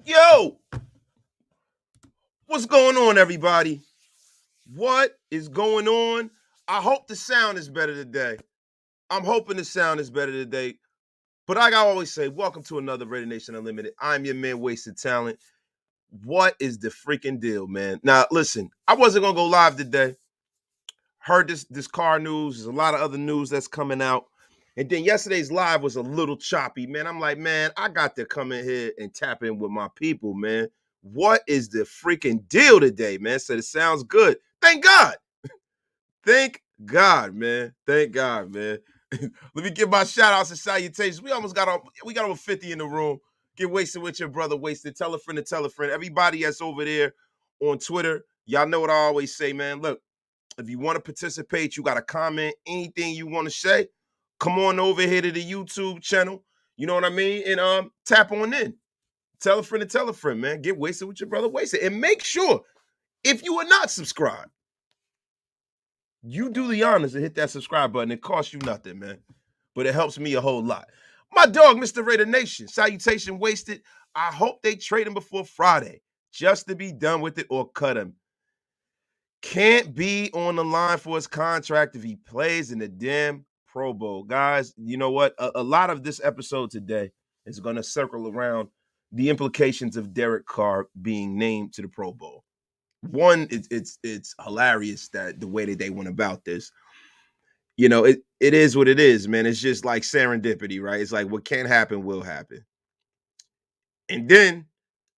Yo, what's going on, everybody? What is going on? I hope the sound is better today. I'm hoping the sound is better today. But like I always say, welcome to another Raider Nation Unlimited. I'm your man, Wasted Talent. What is the freaking deal, man? Now, listen, I wasn't gonna go live today. Heard this car news. There's a lot of other news that's coming out. And then yesterday's live was a little choppy, man. I'm like, man, I got to come in here and tap in with my people, man. What is the freaking deal today, man? So it sounds good. Thank God. Thank God, man. Thank God, man. Let me give my shout outs and salutations. We almost got over 50 in the room. Get wasted with your brother, wasted. Tell a friend to tell a friend. Everybody that's over there on Twitter, y'all know what I always say, man. Look, if you want to participate, you got to comment anything you want to say. Come on over here to the YouTube channel. You know what I mean? And tap on in. Tell a friend to tell a friend, man. Get wasted with your brother, wasted. And make sure, if you are not subscribed, you do the honors and hit that subscribe button. It costs you nothing, man. But it helps me a whole lot. My dog, Mr. Raider Nation. Salutation wasted. I hope they trade him before Friday just to be done with it or cut him. Can't be on the line for his contract if he plays in the damn Pro Bowl. Guys, you know what? A lot of this episode today is going to circle around the implications of Derek Carr being named to the Pro Bowl. One, it's hilarious that the way that they went about this. You know, it is what it is, man. It's just like serendipity, right? It's like what can't happen will happen. And then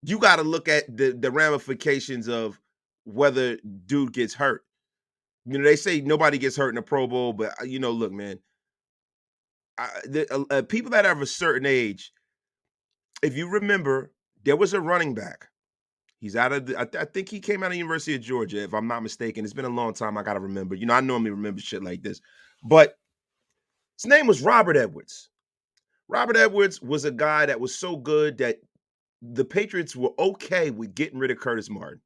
you got to look at the ramifications of whether dude gets hurt. You know, they say nobody gets hurt in a Pro Bowl, but look, man, people that have a certain age, if you remember, there was a running back. He's out of I think he came out of the University of Georgia, if I'm not mistaken. It's been a long time. I got to remember. I normally remember shit like this. But his name was Robert Edwards. Robert Edwards was a guy that was so good that the Patriots were okay with getting rid of Curtis Martin.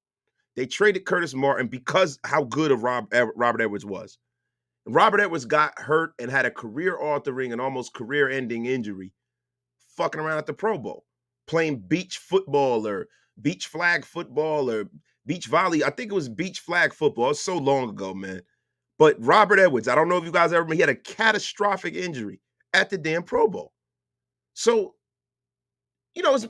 They traded Curtis Martin because how good of Robert Edwards was. Robert Edwards got hurt and had a career-altering and almost career-ending injury fucking around at the Pro Bowl, playing beach football or beach flag football or beach volley. I think it was beach flag football. It was so long ago, man. But Robert Edwards, I don't know if you guys ever, he had a catastrophic injury at the damn Pro Bowl. So,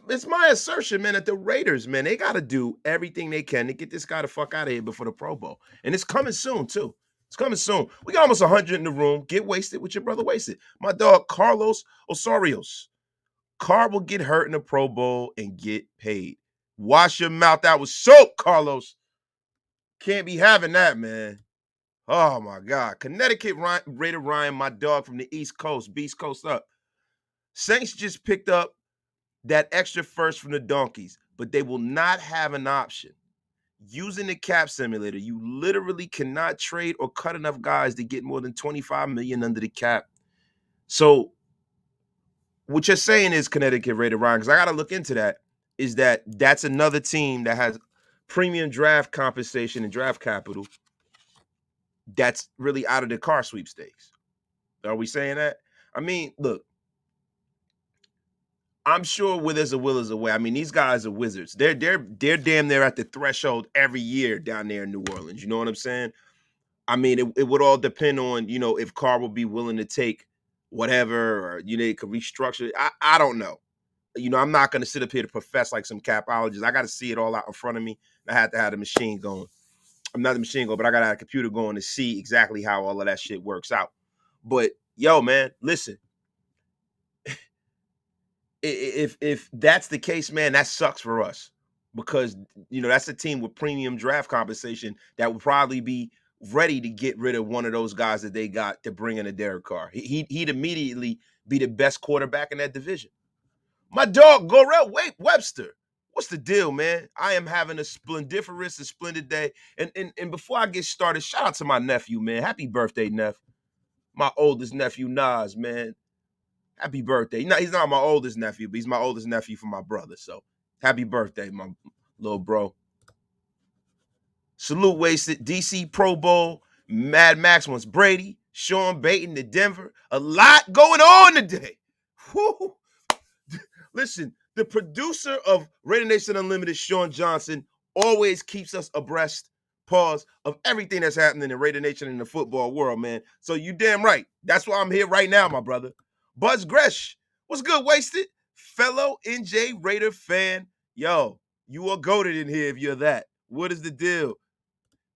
it's my assertion, man, that the Raiders, man, they got to do everything they can to get this guy the fuck out of here before the Pro Bowl. And it's coming soon, too. It's coming soon. We got almost 100 in the room. Get wasted with your brother, wasted. My dog, Carlos Osorios. Carr will get hurt in the Pro Bowl and get paid. Wash your mouth out with soap, Carlos. Can't be having that, man. Oh, my God. Connecticut Raider Ryan, my dog from the East Coast, Beast Coast up. Saints just picked up that extra first from the Donkeys, but they will not have an option. Using the cap simulator, you literally cannot trade or cut enough guys to get more than $25 million under the cap. So what you're saying is, Connecticut Raider Ryan, because I got to look into that, is that's another team that has premium draft compensation and draft capital that's really out of the Carr sweepstakes. Are we saying that? I mean, look, I'm sure where there's a will is a way. I mean, these guys are wizards. They're damn near at the threshold every year down there in New Orleans. You know what I'm saying? I mean, it would all depend on, if Carr will be willing to take whatever, or, they could restructure it. I don't know. I'm not going to sit up here to profess like some capologist. I got to see it all out in front of me. I had to have the machine going. I'm not the machine going, but I got to have a computer going to see exactly how all of that shit works out. But, yo, man, listen. If that's the case, man, that sucks for us because, that's a team with premium draft compensation that would probably be ready to get rid of one of those guys that they got to bring in a Derek Carr. He'd immediately be the best quarterback in that division. My dog, Gorell Webster. What's the deal, man? I am having a splendiferous and splendid day. And before I get started, shout out to my nephew, man. Happy birthday, Neff. My oldest nephew, Nas, man. Happy birthday. He's not my oldest nephew, but he's my oldest nephew from my brother. So happy birthday, my little bro. Salute wasted. DC Pro Bowl. Mad Max wants Brady. Sean Payton to Denver. A lot going on today. Whew. Listen, The producer of Raider Nation Unlimited, Sean Johnson, always keeps us abreast, pause, of everything that's happening in Raider Nation and the football world, man. So you damn right. That's why I'm here right now, my brother. Buzz Gresh, what's good, Wasted? Fellow NJ Raider fan. Yo, you are goated in here if you're that. What is the deal?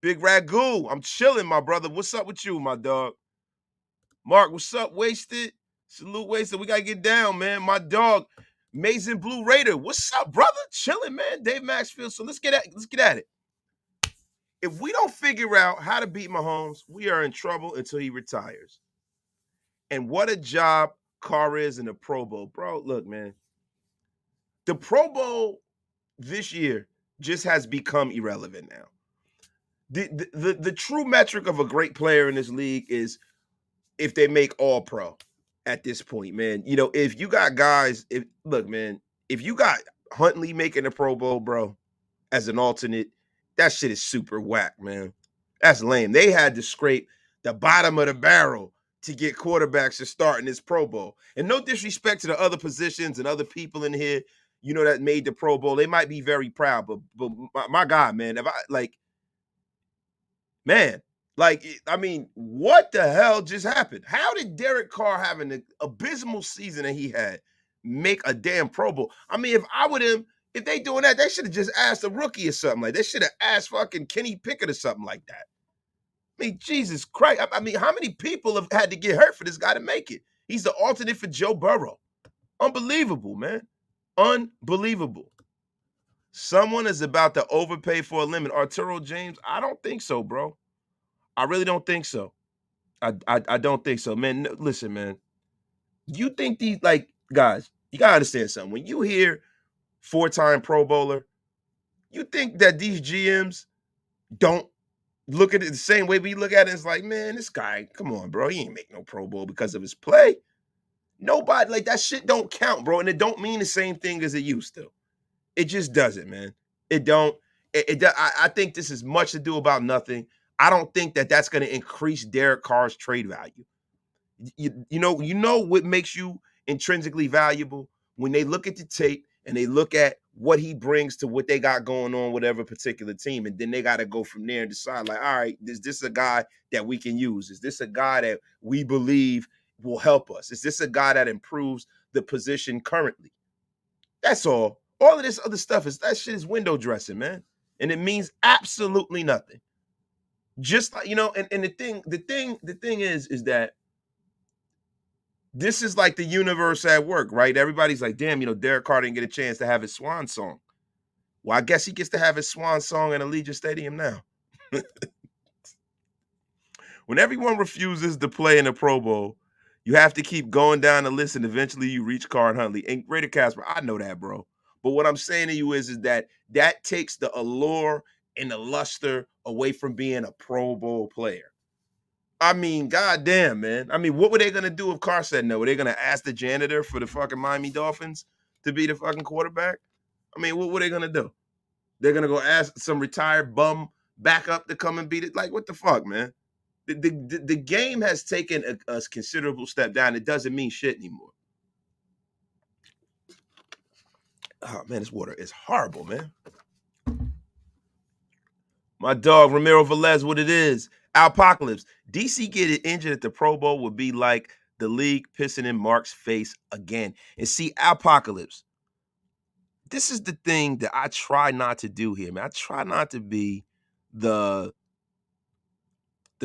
Big Ragu, I'm chilling, my brother. What's up with you, my dog? Mark, what's up, Wasted? Salute, Wasted. We got to get down, man. My dog, Amazing Blue Raider. What's up, brother? Chilling, man. Dave Maxfield. So let's get at it. If we don't figure out how to beat Mahomes, we are in trouble until he retires. And what a job Carr is in the Pro Bowl. Bro, look, man. The Pro Bowl this year just has become irrelevant now. The true metric of a great player in this league is if they make all pro at this point, man. You know, if you got guys, if you got Huntley making a Pro Bowl, bro, as an alternate, that shit is super whack, man. That's lame. They had to scrape the bottom of the barrel to get quarterbacks to start in this Pro Bowl. And no disrespect to the other positions and other people in here, you know, that made the Pro Bowl. They might be very proud, but my God, man, if I mean, what the hell just happened? How did Derek Carr, having an abysmal season that he had, make a damn Pro Bowl? I mean, if I would him, if they doing that, they should have just asked a rookie or something like that. They should have asked fucking Kenny Pickett or something like that. I mean, Jesus Christ. I mean, how many people have had to get hurt for this guy to make it? He's the alternate for Joe Burrow. Unbelievable, man. Unbelievable. Someone is about to overpay for a limit. Arturo James, I don't think so, bro. I really don't think so. I don't think so, man. Listen, man. You think these, guys, you gotta understand something. When you hear 4-time Pro Bowler, you think that these GMs don't look at it the same way we look at it. It's like, man, this guy, come on, bro. He ain't make no Pro Bowl because of his play. Nobody, that shit don't count, bro. And it don't mean the same thing as it used to. It just doesn't, man. It don't. I think this is much ado about nothing. I don't think that that's going to increase Derek Carr's trade value. You know what makes you intrinsically valuable? When they look at the tape and they look at what he brings to what they got going on, whatever particular team, and then they got to go from there and decide, like, all right, is this a guy that we can use? Is this a guy that we believe will help us? Is this a guy that improves the position currently? That's all. All of this other stuff that shit is window dressing, man. And it means absolutely nothing. Just like, and the thing is that this is like the universe at work, right? Everybody's like, damn, Derek Carr didn't get a chance to have his swan song. Well, I guess he gets to have his swan song in Allegiant Stadium now. When everyone refuses to play in the Pro Bowl, you have to keep going down the list, and eventually you reach Carr and Huntley. And Raider Casper, I know that, bro. But what I'm saying to you is that takes the allure and the luster away from being a Pro Bowl player. I mean, goddamn, man. I mean, what were they going to do if Carr said no? Were they going to ask the janitor for the fucking Miami Dolphins to be the fucking quarterback? I mean, what were they going to do? They're going to go ask some retired bum backup to come and beat it? Like, what the fuck, man? The game has taken a considerable step down. It doesn't mean shit anymore. Oh, man, this water is horrible, man. My dog, Ramiro Velez, what it is. Alpocalypse. DC getting injured at the Pro Bowl would be like the league pissing in Mark's face again. And see, Alpocalypse, this is the thing that I try not to do here, man. I try not to be the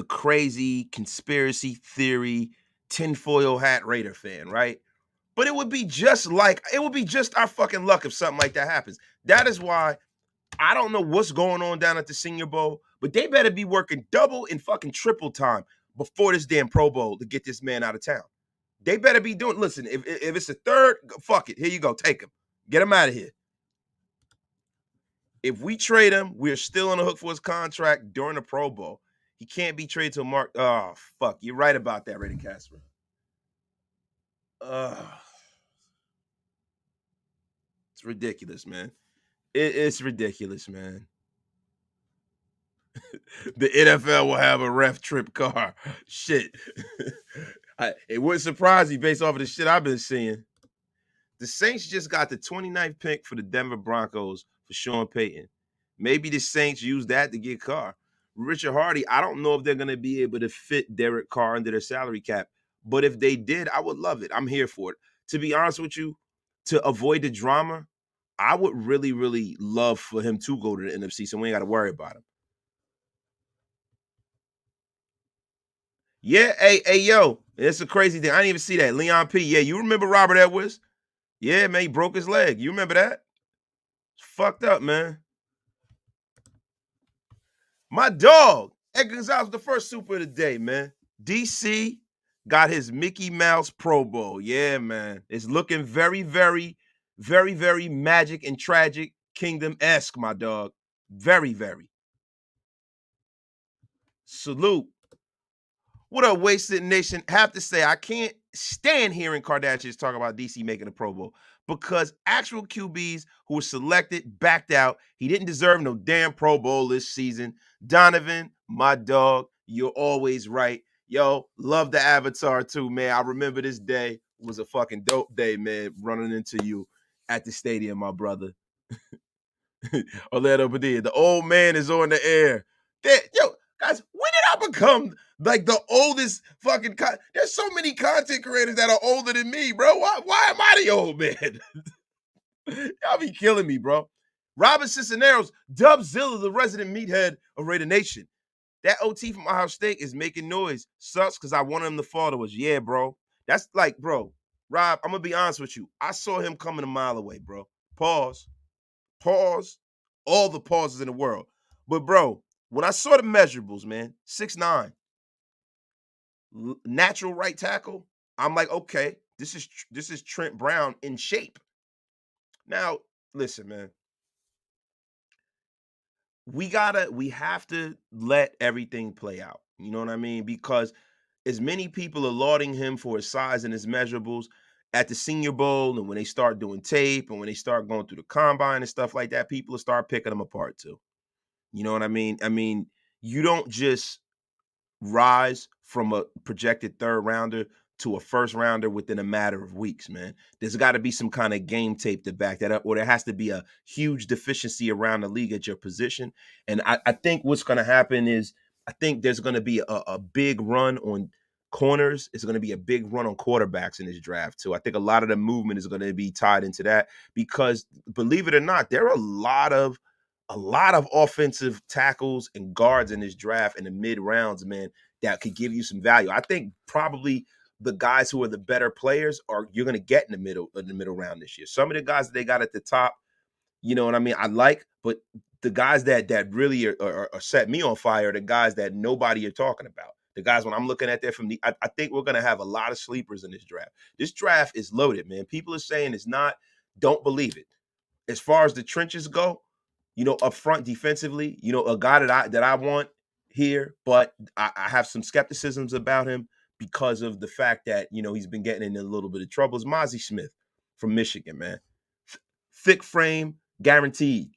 crazy conspiracy theory, tinfoil hat Raider fan, right? But it would be just our fucking luck if something like that happens. That is why I don't know what's going on down at the Senior Bowl, but they better be working double and fucking triple time before this damn Pro Bowl to get this man out of town. They better be doing, listen, if it's a third, fuck it. Here you go. Take him. Get him out of here. If we trade him, we're still on the hook for his contract during the Pro Bowl. He can't be traded till Mark. Oh, fuck. You're right about that, Raider Casper. It's ridiculous, man. It's ridiculous, man. The NFL will have a ref trip Carr. Shit. It wouldn't surprise me based off of the shit I've been seeing. The Saints just got the 29th pick for the Denver Broncos for Sean Payton. Maybe the Saints use that to get Carr. Richard Hardy, I don't know if they're going to be able to fit Derek Carr under their salary cap. But if they did, I would love it. I'm here for it. To be honest with you, to avoid the drama, I would really, really love for him to go to the NFC so we ain't got to worry about him. Yeah, hey, yo, it's a crazy thing. I didn't even see that. Leon P. Yeah, you remember Robert Edwards? Yeah, man, he broke his leg. You remember that? It's fucked up, man. My dog, Ed Gonzalez, the first super of the day, man. DC got his Mickey Mouse Pro Bowl. Yeah, man. It's looking very, very, very, very magic and tragic kingdom-esque, my dog. Very, very. Salute. What up, Wasted Nation? Have to say, I can't stand hearing Kardashians talk about DC making a Pro Bowl because actual QBs who were selected backed out. He didn't deserve no damn Pro Bowl this season. Donovan, my dog, you're always right. Yo, love the avatar too, man. I remember this day. It was a fucking dope day, man, running into you at the stadium, my brother. Orlando Padilla. The old man is on the air. Yo, guys, when did I become like the oldest fucking there's so many content creators that are older than me, bro. Why am I the old man? Y'all be killing me, bro. Robin Cisneros, Dubzilla, the resident meathead of Raider Nation. That OT from Ohio State is making noise. Sucks because I wanted him to follow us. Yeah, bro. That's like, bro, Rob, I'm going to be honest with you. I saw him coming a mile away, bro. Pause. All the pauses in the world. But bro, when I saw the measurables, man, 6'9", natural right tackle, I'm like, okay, this is Trent Brown in shape. Now, listen, man, we have to let everything play out. You know what I mean? Because as many people are lauding him for his size and his measurables at the Senior Bowl, and when they start doing tape and when they start going through the combine and stuff like that, people will start picking him apart too. You know what I mean? I mean, you don't just rise from a projected third rounder to a first rounder within a matter of weeks, man. There's got to be some kind of game tape to back that up, or there has to be a huge deficiency around the league at your position. And I think what's going to happen is I think there's going to be a big run on corners. It's going to be a big run on quarterbacks in this draft, too. I think a lot of the movement is going to be tied into that because, believe it or not, there are a lot of offensive tackles and guards in this draft in the mid rounds, man, that could give you some value. I think probably the guys who are the better players are you're going to get in the middle round this year. Some of the guys that they got at the top, you know what I mean, I like, but the guys that really are set me on fire are the guys that nobody are talking about. The guys when I'm looking at there from I think we're going to have a lot of sleepers in this draft. This draft is loaded, man. People are saying it's not. Don't believe it. As far as the trenches go, up front defensively, a guy that I want here, but I have some skepticisms about him because of the fact that, he's been getting in a little bit of trouble is Mozzie Smith from Michigan, man. Thick frame, guaranteed.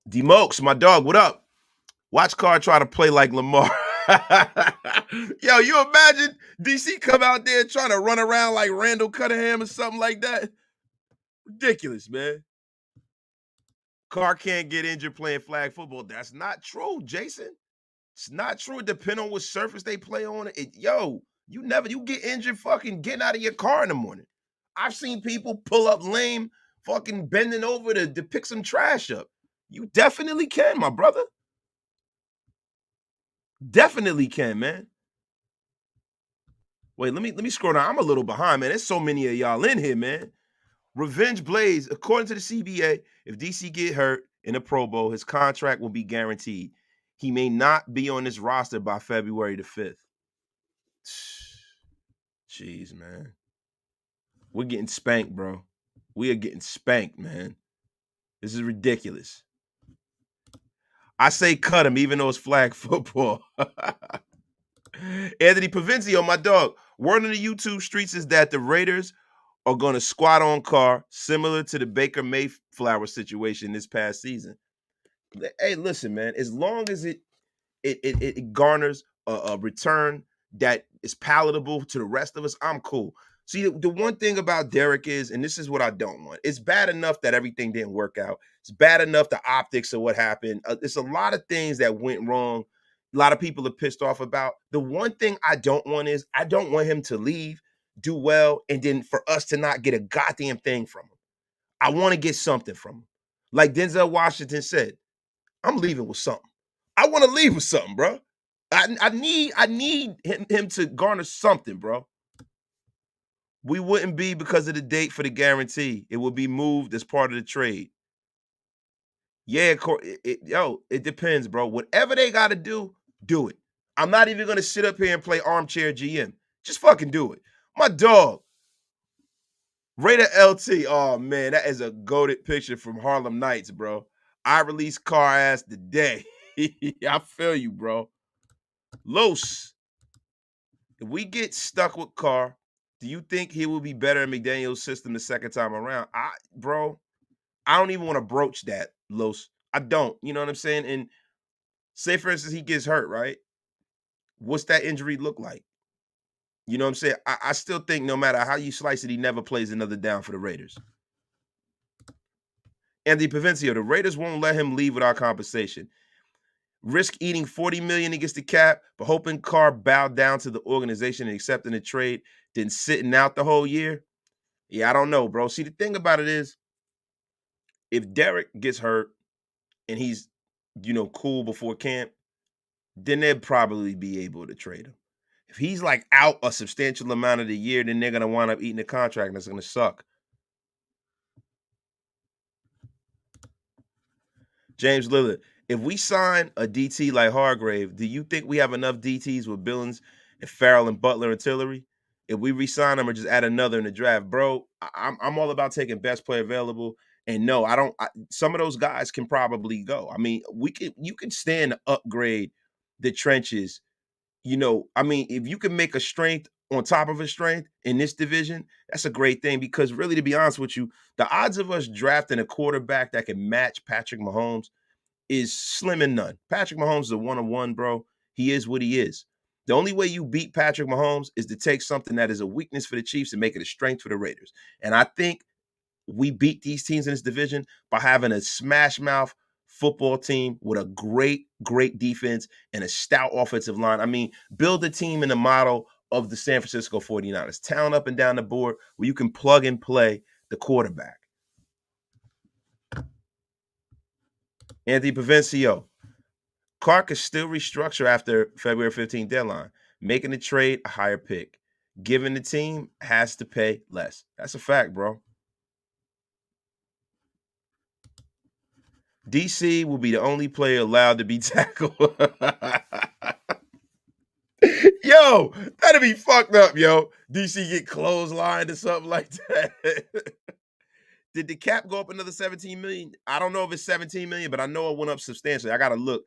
D-Mokes, my dog, what up? Watch Carr try to play like Lamar. Yo, you imagine DC come out there trying to run around like Randall Cunningham or something like that? Ridiculous, man. Carr can't get injured playing flag football. That's not true, Jason. It's not true. It depends on what surface they play on. You get injured fucking getting out of your car in the morning. I've seen people pull up lame, fucking bending over to pick some trash up. You definitely can, my brother. Definitely can, man. Wait, let me scroll down. I'm a little behind, man. There's so many of y'all in here, man. Revenge Blaze, according to the CBA, if DC get hurt in the Pro Bowl, his contract will be guaranteed. He may not be on this roster by February the 5th. Jeez, man. We're getting spanked, bro. We are getting spanked, man. This is ridiculous. I say cut him, even though it's flag football. Anthony Pavenzio, my dog. Word on the YouTube streets is that the Raiders are going to squat on Carr, similar to the Baker Mayflower situation this past season. Hey, listen, man. As long as it garners a return that is palatable to the rest of us, I'm cool. See, the one thing about Derek is, and this is what I don't want. It's bad enough that everything didn't work out. It's bad enough the optics of what happened. It's a lot of things that went wrong. A lot of people are pissed off about. The one thing I don't want is I don't want him to leave, do well, and then for us to not get a goddamn thing from him. I want to get something from him. Like Denzel Washington said, I'm leaving with something. I want to leave with something, bro. I need him to garner something, bro. We wouldn't be because of the date for the guarantee. It would be moved as part of the trade. Yeah, it depends, bro. Whatever they got to do it. I'm not even going to sit up here and play armchair GM. Just fucking do it. My dog, Raider LT. Oh, man, that is a goated picture from Harlem Nights, bro. I released Carr ass today. I feel you, bro. Los, if we get stuck with Carr, do you think he will be better in McDaniel's system the second time around? Bro, I don't even want to broach that, Los. I don't. You know what I'm saying? And say, for instance, he gets hurt, right? What's that injury look like? You know what I'm saying? I still think no matter how you slice it, he never plays another down for the Raiders. Andy Pavencio, the Raiders won't let him leave without compensation. Risk eating $40 million against the cap, but hoping Carr bowed down to the organization and accepting the trade, then sitting out the whole year. Yeah, I don't know, bro. See, the thing about it is, if Derek gets hurt and he's, cool before camp, then they'll probably be able to trade him. If he's like out a substantial amount of the year, then they're gonna wind up eating the contract, and that's gonna suck. James Lillard, if we sign a DT like Hargrave, do you think we have enough DTs with Billings and Farrell and Butler and Tillery? If we re-sign them or just add another in the draft, bro, I'm all about taking best player available. And no, I don't. Some of those guys can probably go. I mean, you can stand to upgrade the trenches. If you can make a strength on top of a strength in this division, that's a great thing. Because really, to be honest with you, the odds of us drafting a quarterback that can match Patrick Mahomes is slim and none. Patrick Mahomes is a one-on-one, bro. He is what he is. The only way you beat Patrick Mahomes is to take something that is a weakness for the Chiefs and make it a strength for the Raiders. And I think we beat these teams in this division by having a smash mouth football team with a great, great defense and a stout offensive line. I mean, build a team in the model of the San Francisco 49ers. Talent up and down the board where you can plug and play the quarterback. Anthony Pavencio. Carr could still restructure after February 15th deadline, making the trade a higher pick. Given the team has to pay less. That's a fact, bro. DC will be the only player allowed to be tackled. Yo, that'd be fucked up, yo. DC get clotheslined or something like that. Did the cap go up another 17 million? I don't know if it's 17 million, but I know it went up substantially. I gotta look.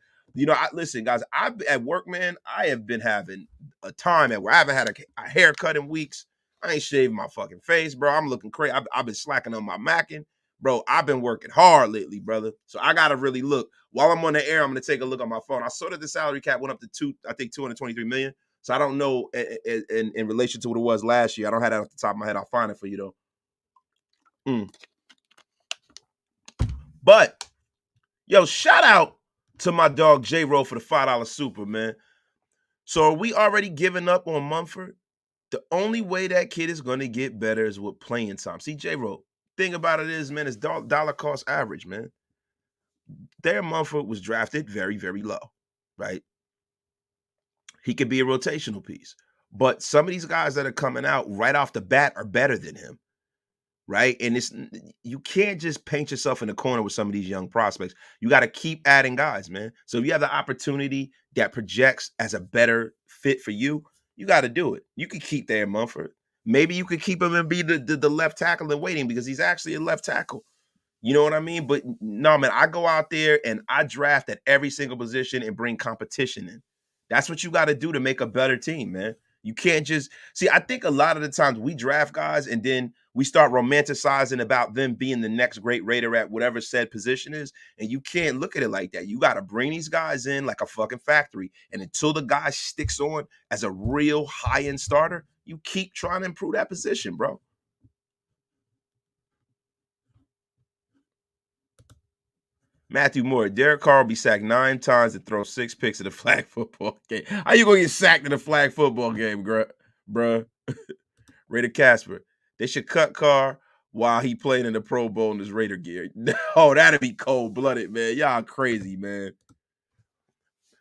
Listen, guys, at work, man, I have been having a time at where I haven't had a haircut in weeks. I ain't shaved my fucking face, bro. I'm looking crazy. I've been slacking on my macking. Bro, I've been working hard lately, brother. So I gotta really look. While I'm on the air, I'm gonna take a look on my phone. I saw that the salary cap went up to 223 million. So I don't know in relation to what it was last year. I don't have that off the top of my head. I'll find it for you though. But yo, shout out to my dog J-Ro for the $5 super, man. So are we already giving up on Mumford? The only way that kid is going to get better is with playing time. See, J-Ro, thing about it is, man, it's dollar cost average, man. Darren Mumford was drafted very, very low, right? He could be a rotational piece. But some of these guys that are coming out right off the bat are better than him. Right. And you can't just paint yourself in the corner with some of these young prospects. You got to keep adding guys, man. So if you have the opportunity that projects as a better fit for you, you got to do it. You could keep Darren Mumford. Maybe you could keep him and be the left tackle and waiting because he's actually a left tackle. You know what I mean? But no, man, I go out there and I draft at every single position and bring competition in. That's what you got to do to make a better team, man. You can't just see. I think a lot of the times we draft guys and then we start romanticizing about them being the next great Raider at whatever said position is. And you can't look at it like that. You got to bring these guys in like a fucking factory. And until the guy sticks on as a real high-end starter, You keep trying to improve that position, bro. Matthew Moore, Derek Carr will be sacked 9 times and throw 6 picks in the flag football game. How you gonna get sacked in a flag football game, bruh? Raider Casper. They should cut Carr while he played in the Pro Bowl in his Raider gear. Oh, that'd be cold-blooded, man. Y'all crazy, man.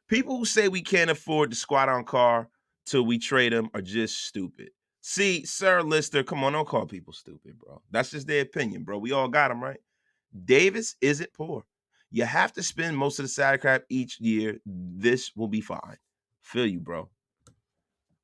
People who say we can't afford to squat on Carr till we trade him are just stupid. See, Sir Lister, come on, don't call people stupid, bro. That's just their opinion, bro. We all got them, right? Davis isn't poor. You have to spend most of the salary cap each year. This will be fine. Feel you, bro.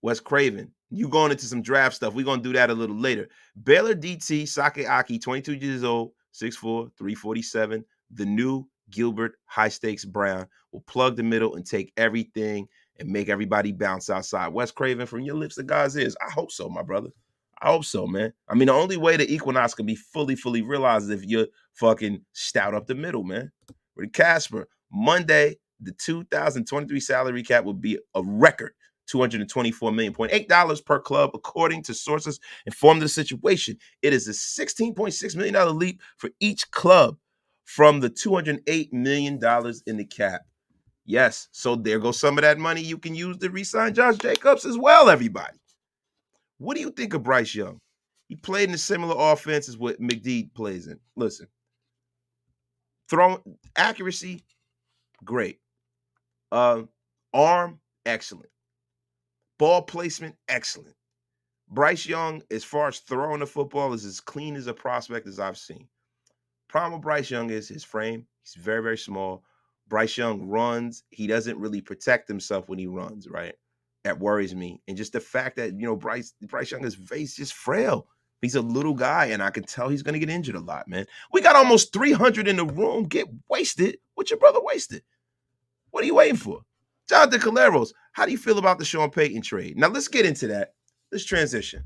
Wes Craven, you going into some draft stuff. We're going to do that a little later. Baylor DT Sake Aki, 22 years old, 6'4", 347. The new Gilbert High Stakes Brown will plug the middle and take everything and make everybody bounce outside. Wes Craven, from your lips to God's ears. I hope so, my brother. I hope so, man. I mean, the only way the equinox can be fully realized is if you're fucking stout up the middle, man. With Casper, Monday, the 2023 salary cap will be a record $224 million, $8 per club, according to sources informed of the situation. It is a $16.6 million leap for each club from the $208 million in the cap. Yes, so there goes some of that money you can use to re-sign Josh Jacobs as well, everybody. What do you think of Bryce Young? He played in a similar offense as what McD plays in. Listen, throwing accuracy, great. Arm, excellent. Ball placement, excellent. Bryce Young, as far as throwing the football, is as clean as a prospect as I've seen. Problem with Bryce Young is his frame. He's very small. Bryce Young runs. He doesn't really protect himself when he runs, right? That worries me. And just the fact that, Bryce Young is just frail. He's a little guy, and I can tell he's going to get injured a lot, man. We got almost 300 in the room. Get wasted. What your brother wasted? What are you waiting for? Jonathan Caleros, how do you feel about the Sean Payton trade? Now, let's get into that. Let's transition.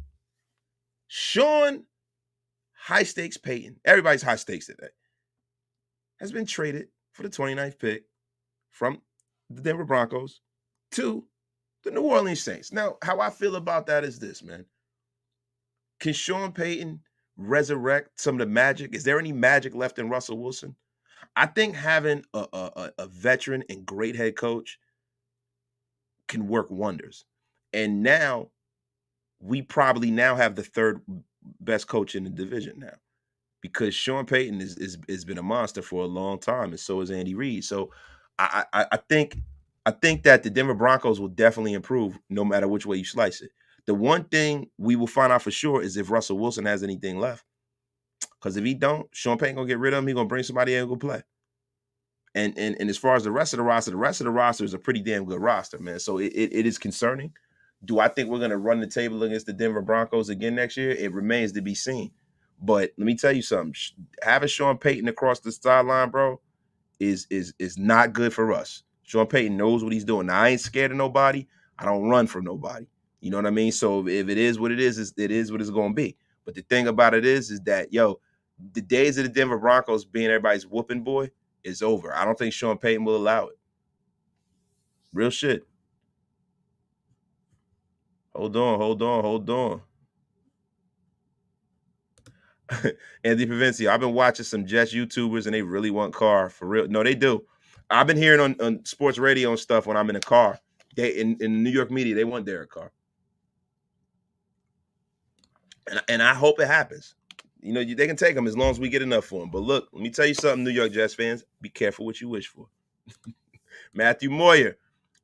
Sean High Stakes Payton, everybody's high stakes today, has been traded for the 29th pick from the Denver Broncos to the New Orleans Saints. Now, how I feel about that is this, man. Can Sean Payton resurrect some of the magic? Is there any magic left in Russell Wilson? I think having a veteran and great head coach can work wonders. And now we probably now have the third best coach in the division now, because Sean Payton has been a monster for a long time, and so is Andy Reid. So I think that the Denver Broncos will definitely improve no matter which way you slice it. The one thing we will find out for sure is if Russell Wilson has anything left. Because if he don't, Sean Payton gonna get rid of him. He's gonna bring somebody in and go play. And as far as the rest of the roster is a pretty damn good roster, man. So it is concerning. Do I think we're going to run the table against the Denver Broncos again next year? It remains to be seen. But let me tell you something. Having Sean Payton across the sideline, bro, is not good for us. Sean Payton knows what he's doing. Now, I ain't scared of nobody. I don't run from nobody. You know what I mean? So if it is what it is what it's going to be. But the thing about it is that, the days of the Denver Broncos being everybody's whooping boy is over. I don't think Sean Payton will allow it. Real shit. Hold on. Andy Provincia, I've been watching some Jets YouTubers and they really want Carr for real. No, they do. I've been hearing on sports radio and stuff when I'm in a car. They in the New York media, they want Derek Carr. And I hope it happens. They can take him as long as we get enough for him. But look, let me tell you something, New York Jets fans. Be careful what you wish for. Matthew Moyer,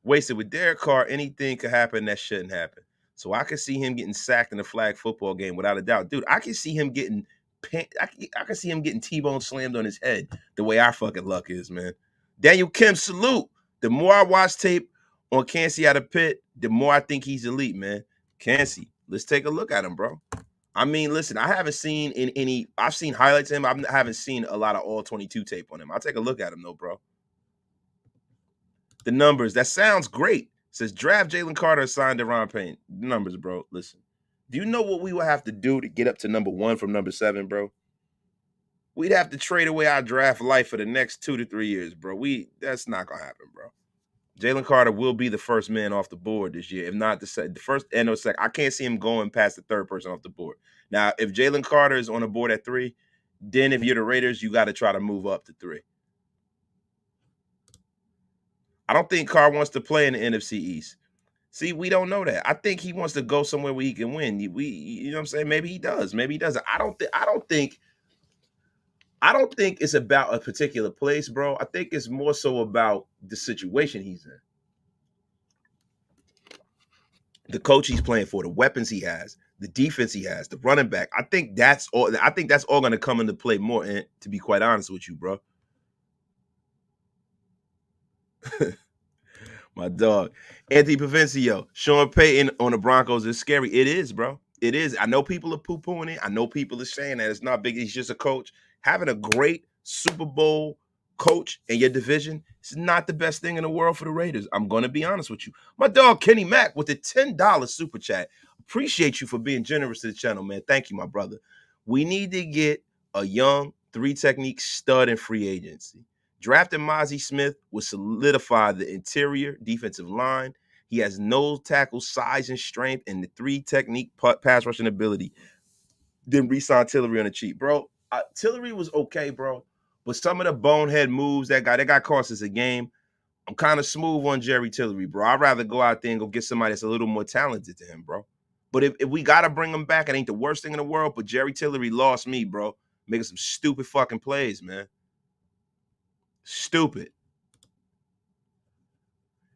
wasted with Derek Carr, anything could happen that shouldn't happen. So I could see him getting sacked in a flag football game without a doubt. Dude, I can see him getting I can see him getting T-bone slammed on his head the way our fucking luck is, man. Daniel Kim, salute. The more I watch tape on Cansey out of Pitt, the more I think he's elite, man. Cansey, let's take a look at him, bro. I mean, listen, I haven't seen I've seen highlights of him. I haven't seen a lot of all 22 tape on him. I'll take a look at him though, bro. The numbers, that sounds great. It says draft Jalen Carter, signed to Ron Payne. The numbers, bro. Listen, do you know what we would have to do to get up to number 1 from number 7, bro? We'd have to trade away our draft life for the next 2 to 3 years, bro. That's not gonna happen, bro. Jalen Carter will be the first man off the board this year, if not the first and the second. I can't see him going past the third person off the board. Now, if Jalen Carter is on the board at 3, then if you're the Raiders, you got to try to move up to 3. I don't think Carr wants to play in the NFC East. See, we don't know that. I think he wants to go somewhere where he can win. You know what I'm saying? Maybe he does. Maybe he doesn't. I don't think it's about a particular place, bro. I think it's more so about the situation he's in. The coach he's playing for, the weapons he has, the defense he has, the running back. I think that's all going to come into play more. And to be quite honest with you, bro, my dog, Anthony Pavencio, Sean Payton on the Broncos is scary. It is, bro. It is. I know people are poo-pooing it. I know people are saying that it's not big. He's just a coach. Having a great Super Bowl coach in your division is not the best thing in the world for the Raiders. I'm going to be honest with you. My dog, Kenny Mack, with the $10 super chat. Appreciate you for being generous to the channel, man. Thank you, my brother. We need to get a young 3-technique stud in free agency. Drafting Mozzie Smith would solidify the interior defensive line. He has no tackle size and strength and the 3-technique pass rushing ability. Then re-sign Tillery on the cheap, bro. Tillery was okay, bro, but some of the bonehead moves that got cost us a game. I'm kind of smooth on Jerry Tillery, bro. I'd rather go out there and go get somebody that's a little more talented to him, bro. But if we got to bring him back, it ain't the worst thing in the world, but Jerry Tillery lost me, bro, making some stupid fucking plays, man. Stupid.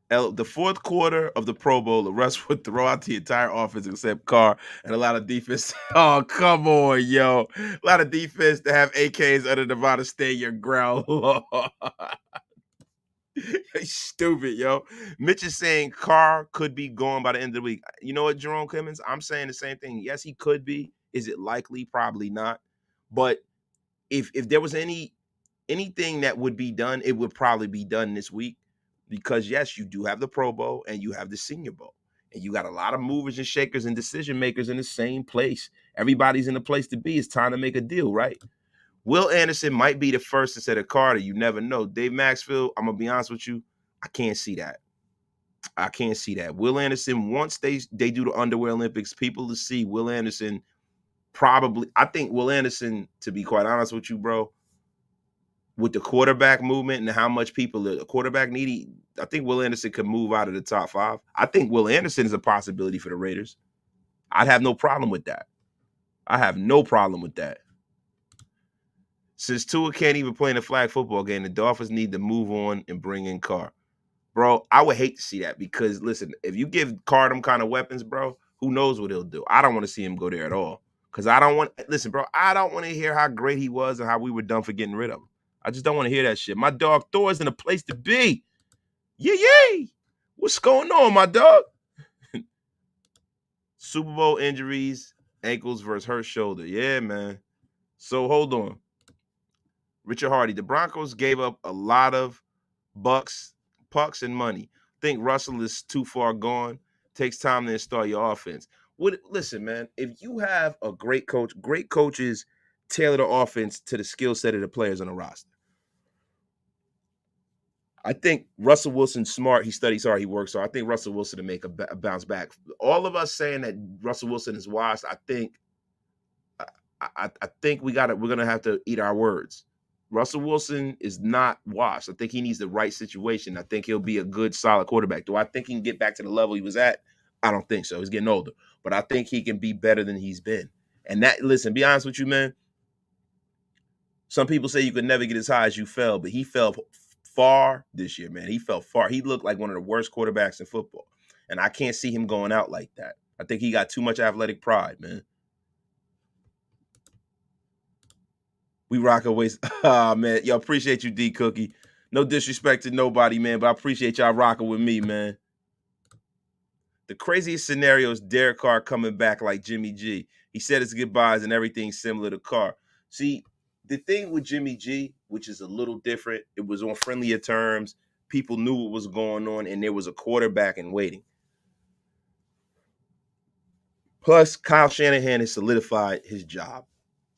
The fourth quarter of the Pro Bowl, the Russ would throw out the entire offense except Carr and a lot of defense. Oh, come on, yo. A lot of defense to have AKs under Nevada State, your growl. Stupid, yo. Mitch is saying Carr could be gone by the end of the week. You know what, Jerome Clemens? I'm saying the same thing. Yes, he could be. Is it likely? Probably not. But if there was anything that would be done, it would probably be done this week. Because yes, you do have the Pro Bowl and you have the Senior Bowl. And you got a lot of movers and shakers and decision makers in the same place. Everybody's in the place to be. It's time to make a deal, right? Will Anderson might be the first instead of Carter. You never know. Dave Maxfield, I'm going to be honest with you, I can't see that. I can't see that. Will Anderson, once they do the Underwear Olympics, people to see Will Anderson probably, I think Will Anderson, to be quite honest with you, bro, with the quarterback movement and how much people the quarterback need, I think Will Anderson could move out of the top 5. I think Will Anderson is a possibility for the Raiders. I'd have no problem with that. I have no problem with that. Since Tua can't even play in a flag football game, the Dolphins need to move on and bring in Carr. Bro, I would hate to see that because, listen, if you give Carr them kind of weapons, bro, who knows what he'll do. I don't want to see him go there at all because I don't want – listen, bro, I don't want to hear how great he was and how we were done for getting rid of him. I just don't want to hear that shit. My dog Thor's in a place to be. Yay. What's going on, my dog? Super Bowl injuries, ankles versus hurt shoulder. Yeah, man. So hold on. Richard Hardy, the Broncos gave up a lot of pucks and money. Think Russell is too far gone. Takes time to install your offense. Listen, man, if you have a great coaches tailor the offense to the skill set of the players on the roster. I think Russell Wilson's smart. He studies hard. He works hard. I think Russell Wilson to make a bounce back. All of us saying that Russell Wilson is washed, I think we're gonna have to eat our words. Russell Wilson is not washed. I think he needs the right situation. I think he'll be a good, solid quarterback. Do I think he can get back to the level he was at? I don't think so. He's getting older. But I think he can be better than he's been. And that, listen, be honest with you, man. Some people say you could never get as high as you fell, but he fell far this year, man. He fell far. He looked like one of the worst quarterbacks in football. And I can't see him going out like that. I think he got too much athletic pride, man. We rock away. Ah, man. Yo, appreciate you, D Cookie. No disrespect to nobody, man, but I appreciate y'all rocking with me, man. The craziest scenario is Derek Carr coming back like Jimmy G. He said his goodbyes and everything's similar to Carr. See, the thing with Jimmy G, which is a little different, it was on friendlier terms. People knew what was going on, and there was a quarterback in waiting. Plus, Kyle Shanahan has solidified his job.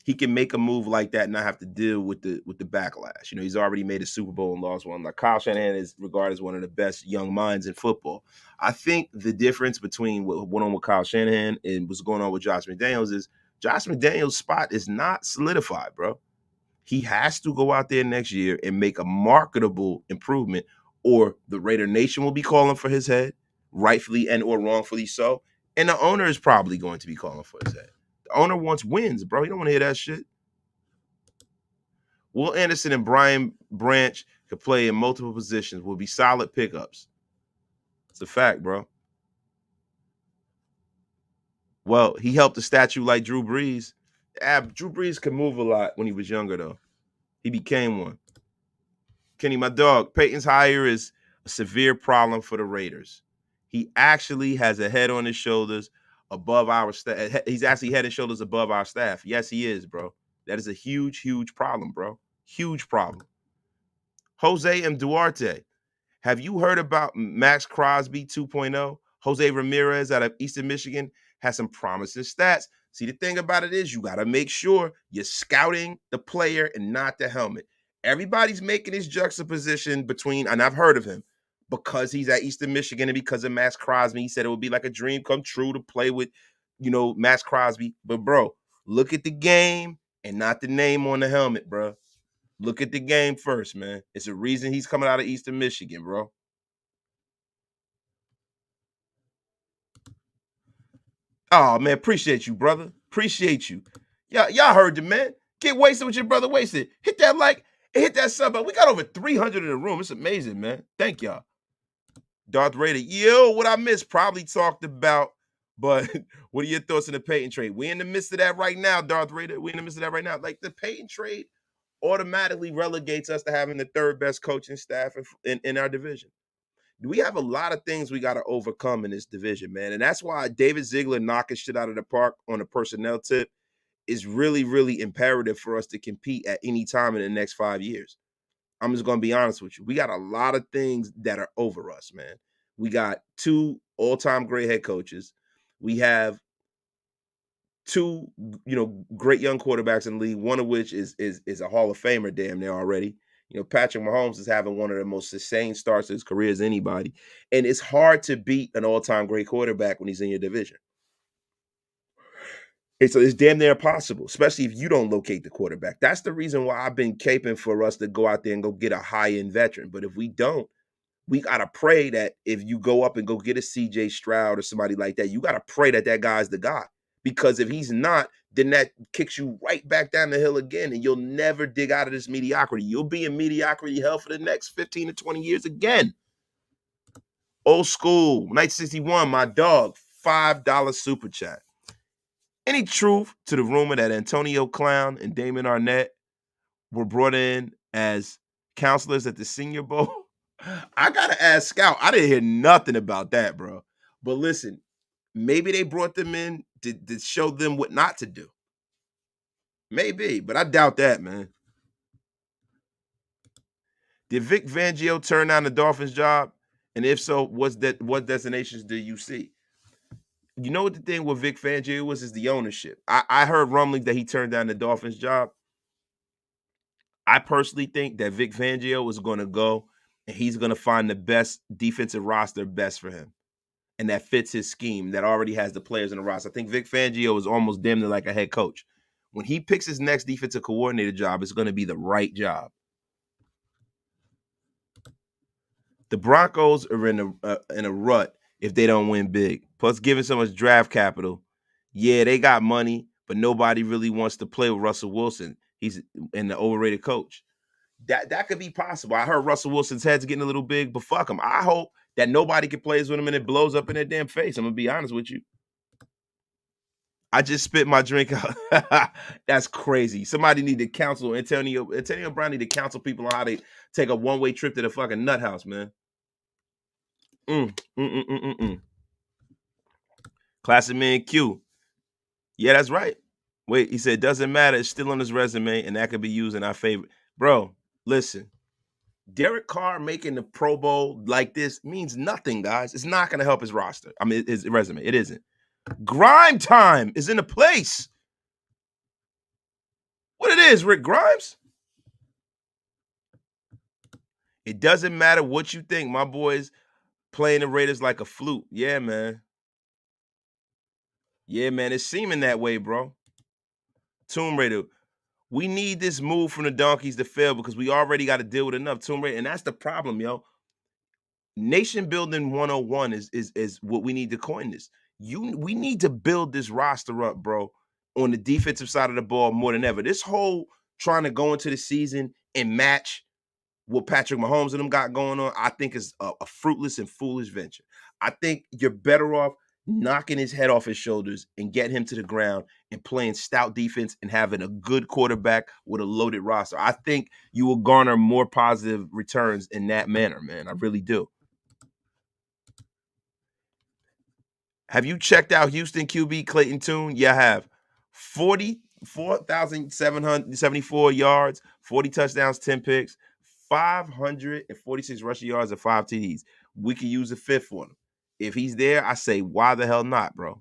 he can make a move like that and not have to deal with the backlash. He's already made a Super Bowl and lost one. Like, Kyle Shanahan is regarded as one of the best young minds in football. I think the difference between what went on with Kyle Shanahan and what's going on with Josh McDaniels is Josh McDaniels' spot is not solidified, bro. He has to go out there next year and make a marketable improvement, or the Raider Nation will be calling for his head, rightfully and or wrongfully so. And the owner is probably going to be calling for his head. The owner wants wins, bro. He don't want to hear that shit. Will Anderson and Brian Branch could play in multiple positions, will be solid pickups. It's a fact, bro. Well, he helped a statue like Drew Brees. Drew Brees could move a lot when he was younger, though. He became one. Kenny, my dog, Peyton's hire is a severe problem for the Raiders. He actually has a head on his shoulders above our staff. He's actually head and shoulders above our staff. Yes, he is, bro. That is a huge, huge problem, bro. Huge problem. Jose M. Duarte. Have you heard about Max Crosby 2.0? Jose Ramirez out of Eastern Michigan has some promising stats. See, the thing about it is you got to make sure you're scouting the player and not the helmet. Everybody's making his juxtaposition between, and I've heard of him, because he's at Eastern Michigan and because of Max Crosby. He said it would be like a dream come true to play with, Max Crosby. But, bro, look at the game and not the name on the helmet, bro. Look at the game first, man. It's a reason he's coming out of Eastern Michigan, bro. Oh, man, appreciate you, brother. Appreciate you. Y'all heard the man. Get wasted with your brother wasted. Hit that like, hit that sub button. We got over 300 in the room. It's amazing, man. Thank y'all. Darth Raider. Yo, what I missed probably talked about, but what are your thoughts on the Peyton trade? We in the midst of that right now, Darth Raider. We in the midst of that right now. Like, the Peyton trade automatically relegates us to having the third best coaching staff in our division. We have a lot of things we got to overcome in this division, man. And that's why David Ziegler knocking shit out of the park on a personnel tip is really, really imperative for us to compete at any time in the next 5 years. I'm just going to be honest with you. We got a lot of things that are over us, man. We got 2 all-time great head coaches. We have 2, great young quarterbacks in the league, one of which is a Hall of Famer damn near already. Patrick Mahomes is having one of the most sustained starts of his career as anybody. And it's hard to beat an all-time great quarterback when he's in your division. It's damn near impossible, especially if you don't locate the quarterback. That's the reason why I've been caping for us to go out there and go get a high-end veteran. But if we don't, we got to pray that if you go up and go get a CJ Stroud or somebody like that, you got to pray that that guy's the guy. Because if he's not, then that kicks you right back down the hill again, and you'll never dig out of this mediocrity. You'll be in mediocrity hell for the next 15 to 20 years again. Old school, Night 61, my dog, $5 super chat. Any truth to the rumor that Antonio Clown and Damon Arnett were brought in as counselors at the Senior Bowl? I got to ask Scout. I didn't hear nothing about that, bro. But listen, maybe they brought them in to show them what not to do. Maybe, but I doubt that, man. Did Vic Fangio turn down the Dolphins job? And if so, what destinations do you see? You know what the thing with Vic Fangio was is the ownership. I heard rumblings that he turned down the Dolphins job. I personally think that Vic Fangio is going to go and he's going to find the best defensive roster best for him. And that fits his scheme that already has the players in the roster. I think Vic Fangio is almost damn near like a head coach. When he picks his next defensive coordinator job, it's going to be the right job. The Broncos are in a rut if they don't win big. Plus, giving so much draft capital, yeah, they got money, but nobody really wants to play with Russell Wilson. He's an overrated coach. That could be possible. I heard Russell Wilson's head's getting a little big, but fuck him. I hope that nobody can play with him and it blows up in their damn face. I'm going to be honest with you. I just spit my drink out. That's crazy. Somebody need to counsel Antonio Brown need to counsel people on how to take a one-way trip to the fucking nut house, man. Classic man Q. Yeah, that's right. Wait, he said, doesn't matter. It's still on his resume, and that could be used in our favor. Bro, listen. Derek Carr making the Pro Bowl like this means nothing, guys. It's not going to help his roster. I mean, his resume. It isn't. Grime time is in the place. What it is, Rick Grimes? It doesn't matter what you think. My boys playing the Raiders like a flute. Yeah, man. Yeah, man. It's seeming that way, bro. Tomb Raider. We need this move from the donkeys to fail because we already got to deal with enough Tomb Raider. And that's the problem, yo. Nation building 101 is what we need to coin this. We need to build this roster up, bro, on the defensive side of the ball more than ever. This whole trying to go into the season and match what Patrick Mahomes and them got going on, I think is a fruitless and foolish venture. I think you're better off knocking his head off his shoulders and getting him to the ground and playing stout defense and having a good quarterback with a loaded roster. I think you will garner more positive returns in that manner, man. I really do. Have you checked out Houston QB Clayton Tune? Yeah, I have. 44,774 yards, 40 touchdowns, 10 picks, 546 rushing yards, and 5 TDs. We could use a fifth one. If he's there, I say, why the hell not, bro?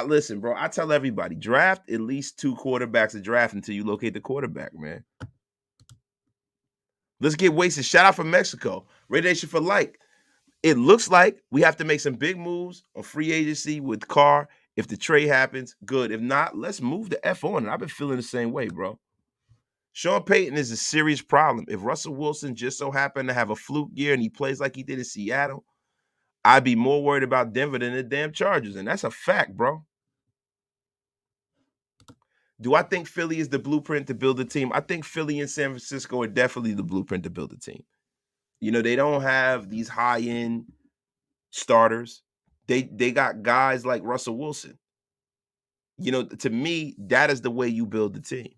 Listen, bro, I tell everybody, draft at least 2 quarterbacks a draft until you locate the quarterback, man. Let's get wasted. Shout out from Mexico. Radiation for like. It looks like we have to make some big moves on free agency with Carr. If the trade happens, good. If not, let's move the F on. And I've been feeling the same way, bro. Sean Payton is a serious problem. If Russell Wilson just so happened to have a fluke year and he plays like he did in Seattle, I'd be more worried about Denver than the damn Chargers. And that's a fact, bro. Do I think Philly is the blueprint to build a team? I think Philly and San Francisco are definitely the blueprint to build a team. They don't have these high-end starters. They got guys like Russell Wilson. To me, that is the way you build the team.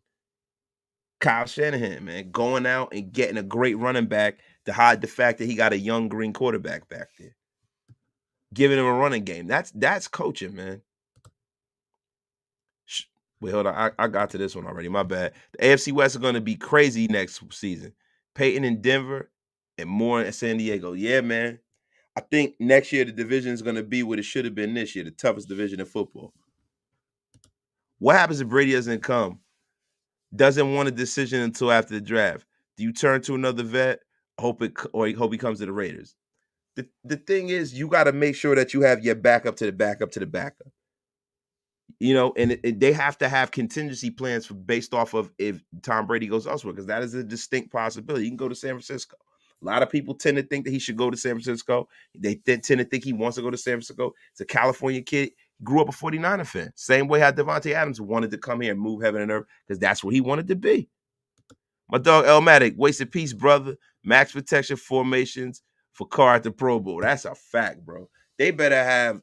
Kyle Shanahan, man, going out and getting a great running back to hide the fact that he got a young green quarterback back there. Giving him a running game. That's coaching, man. Wait, hold on. I got to this one already. My bad. The AFC West is going to be crazy next season. Peyton in Denver and Moore in San Diego. Yeah, man. I think next year the division is going to be what it should have been this year, the toughest division in football. What happens if Brady doesn't come? Doesn't want a decision until after the draft. Do you turn to another vet? Hope he comes to the Raiders. The thing is, you got to make sure that you have your backup to the backup to the backup. And they have to have contingency plans based off of if Tom Brady goes elsewhere, because that is a distinct possibility. He can go to San Francisco. A lot of people tend to think that he should go to San Francisco. They tend to think he wants to go to San Francisco. He's a California kid. Grew up a 49er fan. Same way how Devontae Adams wanted to come here and move heaven and earth because that's what he wanted to be. My dog Elmatic, wasted peace, brother. Max protection formations for Carr at the Pro Bowl. That's a fact, bro. They better have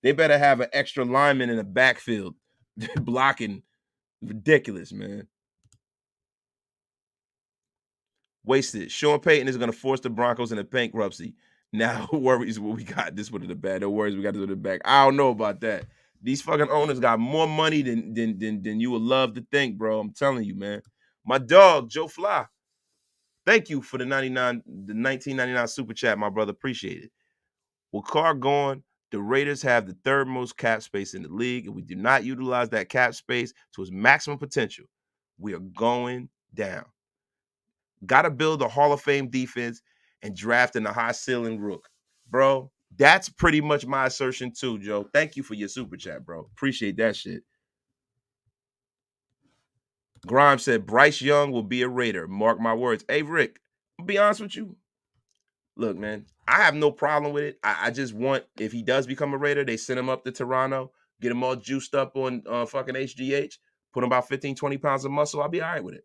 an extra lineman in the backfield blocking. Ridiculous, man. Wasted. Sean Payton is going to force the Broncos into bankruptcy. Now, who worries what we got this one in the bag? No worries, we got this in the back. I don't know about that. These fucking owners got more money than you would love to think, bro. I'm telling you, man. My dog, Joe Fly. Thank you for the 1999 super chat, my brother. Appreciate it. With Carr gone, the Raiders have the third most cap space in the league, and we do not utilize that cap space to its maximum potential. We are going down. Got to build a Hall of Fame defense and draft in a high ceiling rook. Bro, that's pretty much my assertion too, Joe. Thank you for your super chat, bro. Appreciate that shit. Grimes said Bryce Young will be a Raider. Mark my words. Hey, Rick, I'll be honest with you. Look, man, I have no problem with it. I just want, if he does become a Raider, they send him up to Toronto, get him all juiced up on fucking HGH, put him about 15, 20 pounds of muscle. I'll be all right with it.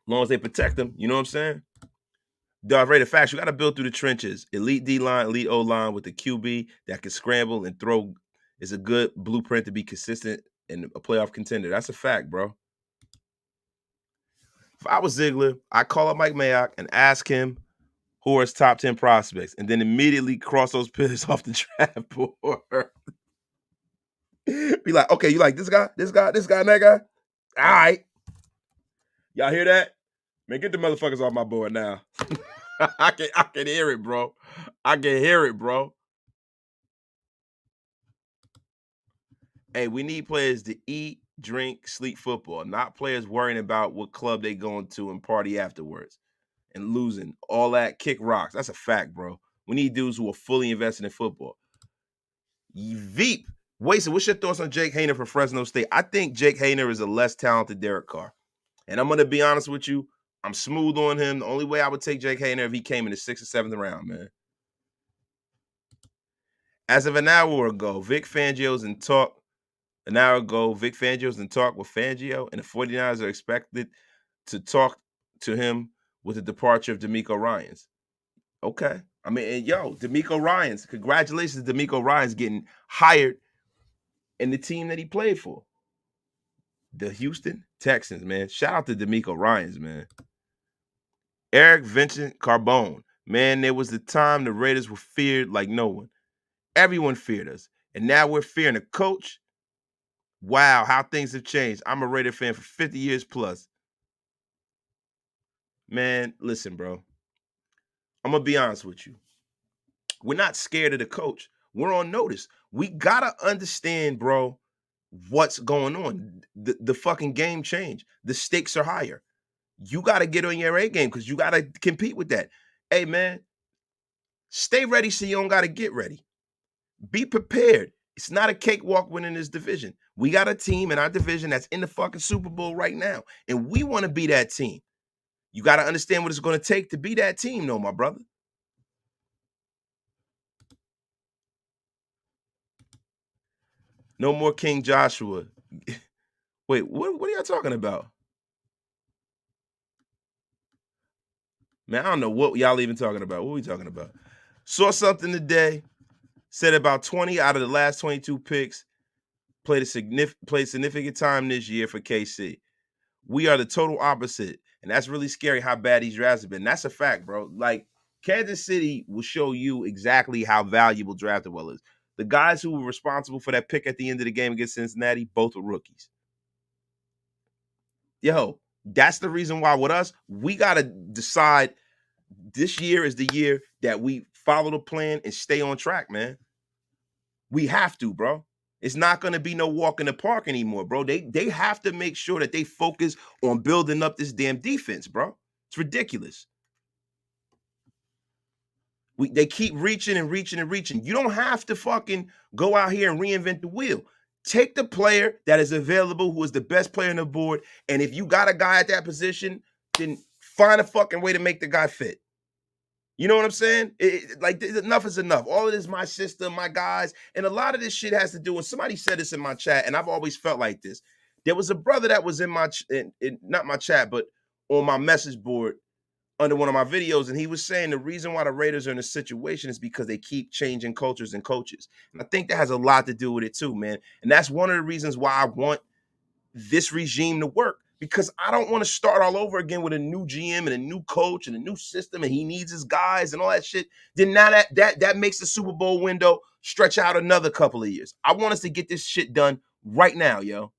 As long as they protect him, you know what I'm saying? Darth Raider facts, you got to build through the trenches. Elite D-line, elite O-line with the QB that can scramble and throw is a good blueprint to be consistent and a playoff contender. That's a fact, bro. If I was Ziegler, I'd call up Mike Mayock and ask him who are his top 10 prospects and then immediately cross those pillars off the draft board. Be like, okay, you like this guy, and that guy? All right. Y'all hear that? Man, get the motherfuckers off my board now. I can hear it, bro. I can hear it, bro. Hey, we need players to eat, drink, sleep football, not players worrying about what club they going to and party afterwards and losing. All that kick rocks. That's a fact, bro. We need dudes who are fully invested in football. Veep. Wasted, what's your thoughts on Jake Hayner from Fresno State? I think Jake Hayner is a less talented Derek Carr. And I'm going to be honest with you. I'm smooth on him. The only way I would take Jake Hayner if he came in the 6th or 7th round, man. As of an hour ago, Vic Fangio's in talk. An hour ago, Vic Fangio's in talk with Fangio, and the 49ers are expected to talk to him with the departure of D'Amico Ryans. Okay. I mean, and yo, D'Amico Ryans, congratulations to D'Amico Ryans getting hired in the team that he played for. The Houston Texans, man. Shout out to D'Amico Ryans, man. Eric Vincent Carbone. Man, there was the time the Raiders were feared like no one. Everyone feared us. And now we're fearing a coach. Wow, how things have changed. I'm a Raider fan for 50 years plus. Man, listen, bro. I'm going to be honest with you. We're not scared of the coach. We're on notice. We got to understand, bro, what's going on. The fucking game changed. The stakes are higher. You got to get on your A game because you got to compete with that. Hey, man, stay ready so you don't got to get ready. Be prepared. It's not a cakewalk winning this division. We got a team in our division that's in the fucking Super Bowl right now, and we want to be that team. You got to understand what it's going to take to be that team, though, my brother. No more King Joshua. Wait, what are y'all talking about? Man, I don't know what y'all even talking about. What are we talking about? Saw something today. Said about 20 out of the last 22 picks played significant time this year for KC. We are the total opposite, and that's really scary how bad these drafts have been. That's a fact, bro. Like Kansas City will show you exactly how valuable drafted well is. The guys who were responsible for that pick at the end of the game against Cincinnati, both were rookies. Yo, that's the reason why with us, we got to decide this year is the year that we follow the plan and stay on track, man. We have to, bro. It's not going to be no walk in the park anymore, bro. They have to make sure that they focus on building up this damn defense, bro. It's ridiculous. They keep reaching and reaching and reaching. You don't have to fucking go out here and reinvent the wheel. Take the player that is available, who is the best player on the board, and if you got a guy at that position, then find a fucking way to make the guy fit. You know what I'm saying? Like enough is enough. All of this, my system, my guys, and a lot of this shit has to do. And somebody said this in my chat, and I've always felt like this. There was a brother that was in my, not my chat, but on my message board under one of my videos, and he was saying the reason why the Raiders are in a situation is because they keep changing cultures and coaches. And I think that has a lot to do with it too, man. And that's one of the reasons why I want this regime to work, because I don't want to start all over again with a new GM and a new coach and a new system, and he needs his guys and all that shit. Then now that makes the Super Bowl window stretch out another couple of years. I want us to get this shit done right now, yo.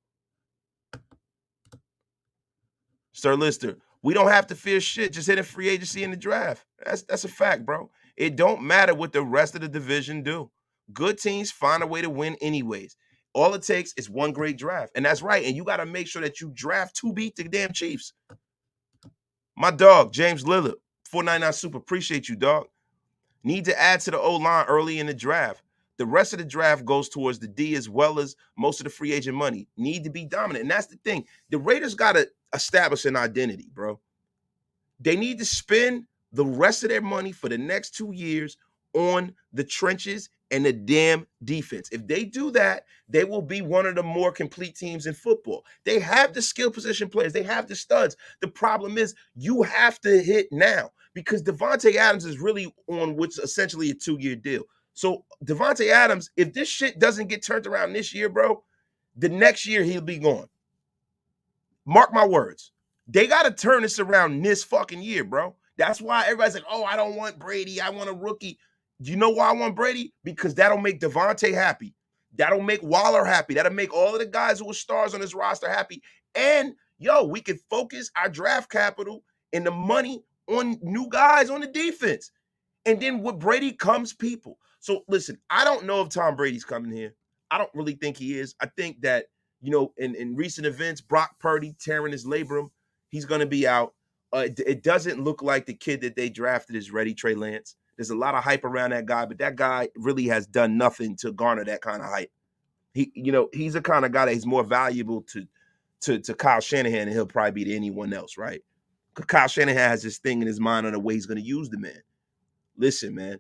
Sir Lister, we don't have to fear shit. Just hit a free agency in the draft. That's a fact, bro. It don't matter what the rest of the division do. Good teams find a way to win anyways. All it takes is one great draft. And that's right. And you got to make sure that you draft to beat the damn Chiefs. My dog, James Lillard, 499 Super. Appreciate you, dog. Need to add to the O-line early in the draft. The rest of the draft goes towards the D as well as most of the free agent money. Need to be dominant. And that's the thing. The Raiders got to establish an identity, bro. They need to spend the rest of their money for the next 2 years on the trenches and the damn defense. If they do that, they will be one of the more complete teams in football. They have the skill position players. They have the studs. The problem is you have to hit now because Devontae Adams is really on what's essentially a 2-year deal. So Devontae Adams, if this shit doesn't get turned around this year, bro, the next year he'll be gone. Mark my words. They got to turn this around this fucking year, bro. That's why everybody's like, oh, I don't want Brady. I want a rookie. Do you know why I want Brady? Because that'll make Devontae happy. That'll make Waller happy. That'll make all of the guys who are stars on this roster happy. And, yo, we can focus our draft capital and the money on new guys on the defense. And then with Brady comes people. So, listen, I don't know if Tom Brady's coming here. I don't really think he is. I think that, in recent events, Brock Purdy tearing his labrum, he's going to be out. It doesn't look like the kid that they drafted is ready, Trey Lance. There's a lot of hype around that guy, but that guy really has done nothing to garner that kind of hype. He's the kind of guy that is more valuable to Kyle Shanahan than he'll probably be to anyone else, right? Because Kyle Shanahan has this thing in his mind on the way he's going to use the man. Listen, man,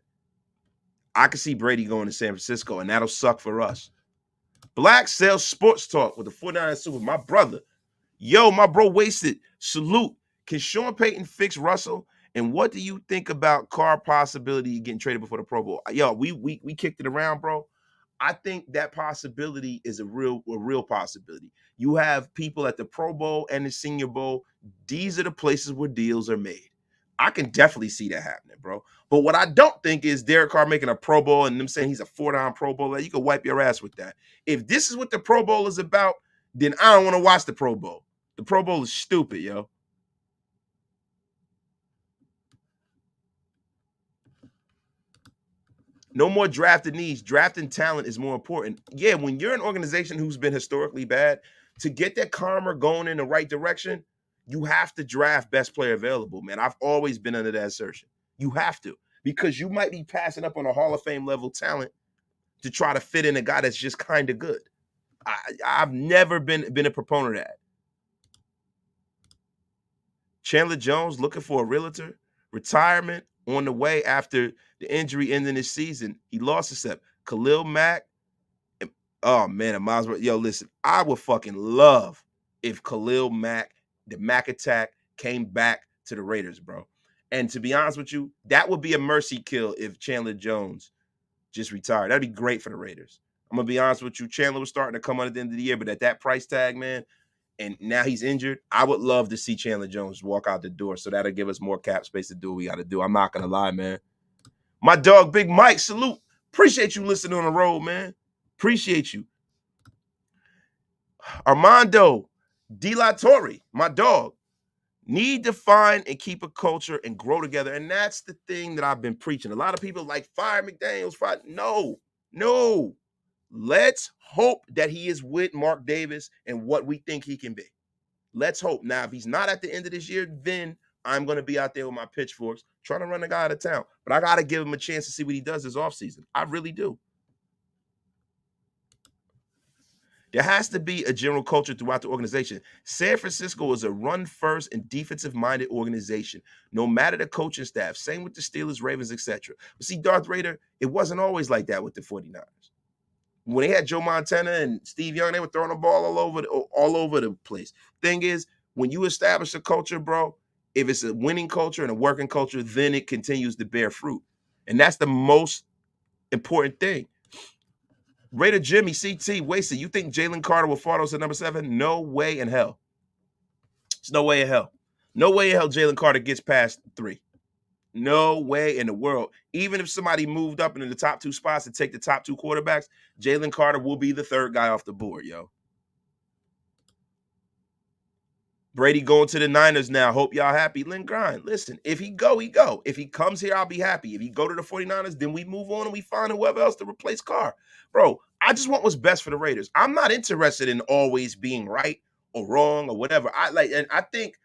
I can see Brady going to San Francisco, and that'll suck for us. Black Sales Sports Talk with the 49ers Super. My brother. Yo, my bro Wasted. Salute. Can Sean Payton fix Russell? And what do you think about Carr possibility getting traded before the Pro Bowl? Yo, we kicked it around, bro. I think that possibility is a real possibility. You have people at the Pro Bowl and the Senior Bowl. These are the places where deals are made. I can definitely see that happening, bro. But what I don't think is Derek Carr making a Pro Bowl and them saying he's a 4-down Pro Bowler. You can wipe your ass with that. If this is what the Pro Bowl is about, then I don't want to watch the Pro Bowl. The Pro Bowl is stupid, yo. No more drafting needs. Drafting talent is more important. Yeah, when you're an organization who's been historically bad, to get that karma going in the right direction, you have to draft best player available, man. I've always been under that assertion. You have to, because you might be passing up on a Hall of Fame level talent to try to fit in a guy that's just kind of good. I've never been a proponent of that. Chandler Jones looking for a realtor, retirement on the way after the injury ending this season. He lost a step. Khalil Mack. Oh man, Miles. Yo, listen, I would fucking love if Khalil Mack, the Mack attack, came back to the Raiders, bro. And to be honest with you, that would be a mercy kill if Chandler Jones just retired. That'd be great for the Raiders. I'm gonna be honest with you. Chandler was starting to come on at the end of the year, but at that price tag, man, and now he's injured, I would love to see Chandler Jones walk out the door. So that'll give us more cap space to do what we got to do. I'm not gonna lie, man. My dog, Big Mike, salute. Appreciate you listening on the road, man. Appreciate you. Armando De La Torre, my dog. Need to find and keep a culture and grow together. And that's the thing that I've been preaching. A lot of people like fire McDaniels. No. Let's hope that he is with Mark Davis and what we think he can be. Let's hope. Now, if he's not at the end of this year, then I'm going to be out there with my pitchforks trying to run the guy out of town. But I got to give him a chance to see what he does this offseason. I really do. There has to be a general culture throughout the organization. San Francisco is a run-first and defensive-minded organization, no matter the coaching staff. Same with the Steelers, Ravens, etc. But see, Darth Raider, it wasn't always like that with the 49ers. When they had Joe Montana and Steve Young, they were throwing the ball all over the place. Thing is, when you establish a culture, bro, if it's a winning culture and a working culture, then it continues to bear fruit. And that's the most important thing. Raider Jimmy, CT, Wasted, you think Jalen Carter will fall to number 7? No way in hell. There's no way in hell. No way in hell Jalen Carter gets past 3. No way in the world. Even if somebody moved up into the top 2 spots to take the top 2 quarterbacks, Jalen Carter will be the 3rd guy off the board, yo. Brady going to the Niners now. Hope y'all happy. Lynn Grind, listen, if he go, he go. If he comes here, I'll be happy. If he go to the 49ers, then we move on and we find whoever else to replace Carr. Bro, I just want what's best for the Raiders. I'm not interested in always being right or wrong or whatever. I think,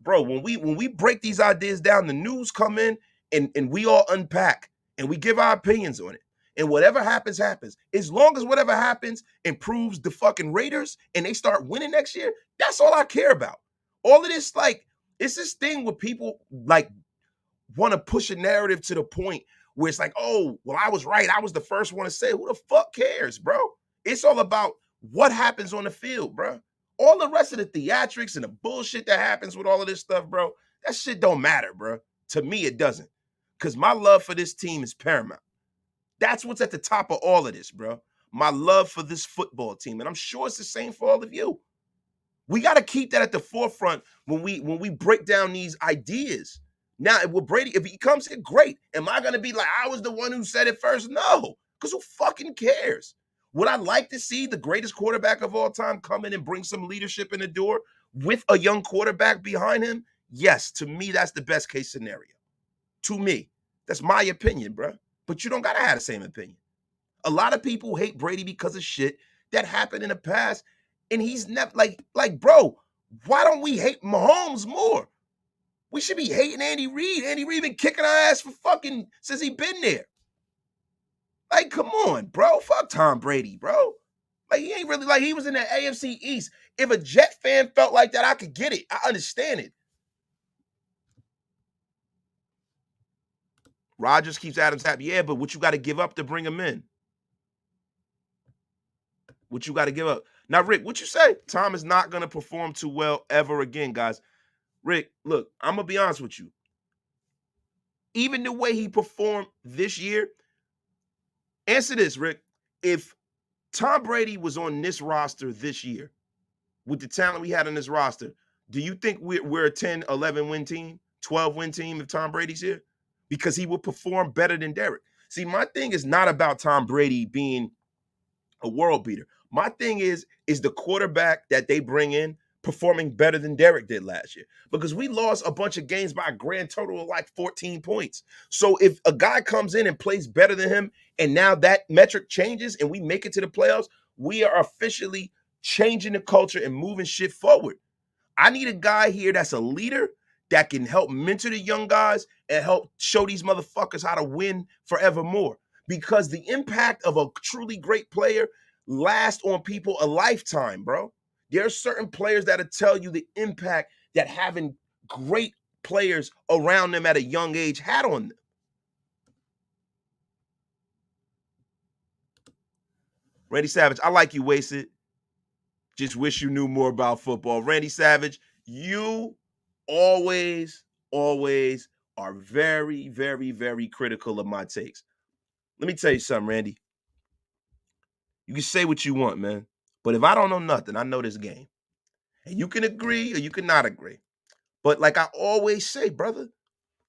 bro, when we break these ideas down, the news come in and we all unpack and we give our opinions on it. And whatever happens, happens. As long as whatever happens improves the fucking Raiders and they start winning next year, that's all I care about. All of this, like, it's this thing where people, like, want to push a narrative to the point where it's like, oh, well, I was right. I was the first one to say, who the fuck cares, bro? It's all about what happens on the field, bro. All the rest of the theatrics and the bullshit that happens with all of this stuff, bro, that shit don't matter, bro. To me, it doesn't. Because my love for this team is paramount. That's what's at the top of all of this, bro. My love for this football team. And I'm sure it's the same for all of you. We got to keep that at the forefront when we break down these ideas. Now, with Brady, if he comes here, great. Am I going to be like, I was the one who said it first? No, because who fucking cares? Would I like to see the greatest quarterback of all time come in and bring some leadership in the door with a young quarterback behind him? Yes, to me, that's the best case scenario. To me, that's my opinion, bro. But you don't got to have the same opinion. A lot of people hate Brady because of shit that happened in the past, and he's never bro, why don't we hate Mahomes more? We should be hating Andy Reid. Andy Reid been kicking our ass for fucking since he been there. Like, come on, bro. Fuck Tom Brady, bro. Like, he ain't really he was in the AFC East. If a Jet fan felt like that, I could get it. I understand it. Rodgers keeps Adams happy. Yeah, but what you got to give up to bring him in? What you got to give up? Now, Rick, what you say? Tom is not going to perform too well ever again, guys. Rick, look, I'm going to be honest with you. Even the way he performed this year, answer this, Rick. If Tom Brady was on this roster this year, with the talent we had on this roster, do you think we're a 10, 11 win team, 12 win team if Tom Brady's here? Because he would perform better than Derek. See, my thing is not about Tom Brady being a world beater. My thing is the quarterback that they bring in performing better than Derek did last year? Because we lost a bunch of games by a grand total of like 14 points. So if a guy comes in and plays better than him, and now that metric changes and we make it to the playoffs, we are officially changing the culture and moving shit forward. I need a guy here that's a leader that can help mentor the young guys and help show these motherfuckers how to win forevermore. Because the impact of a truly great player lasts on people a lifetime, bro. There are certain players that'll tell you the impact that having great players around them at a young age had on them. Randy Savage, I like you, Wasted. Just wish you knew more about football. Randy Savage, you always are very, very, very critical of my takes. Let me tell you something, Randy. You can say what you want, man. But if I don't know nothing, I know this game. And you can agree or you can not agree. But like I always say, brother,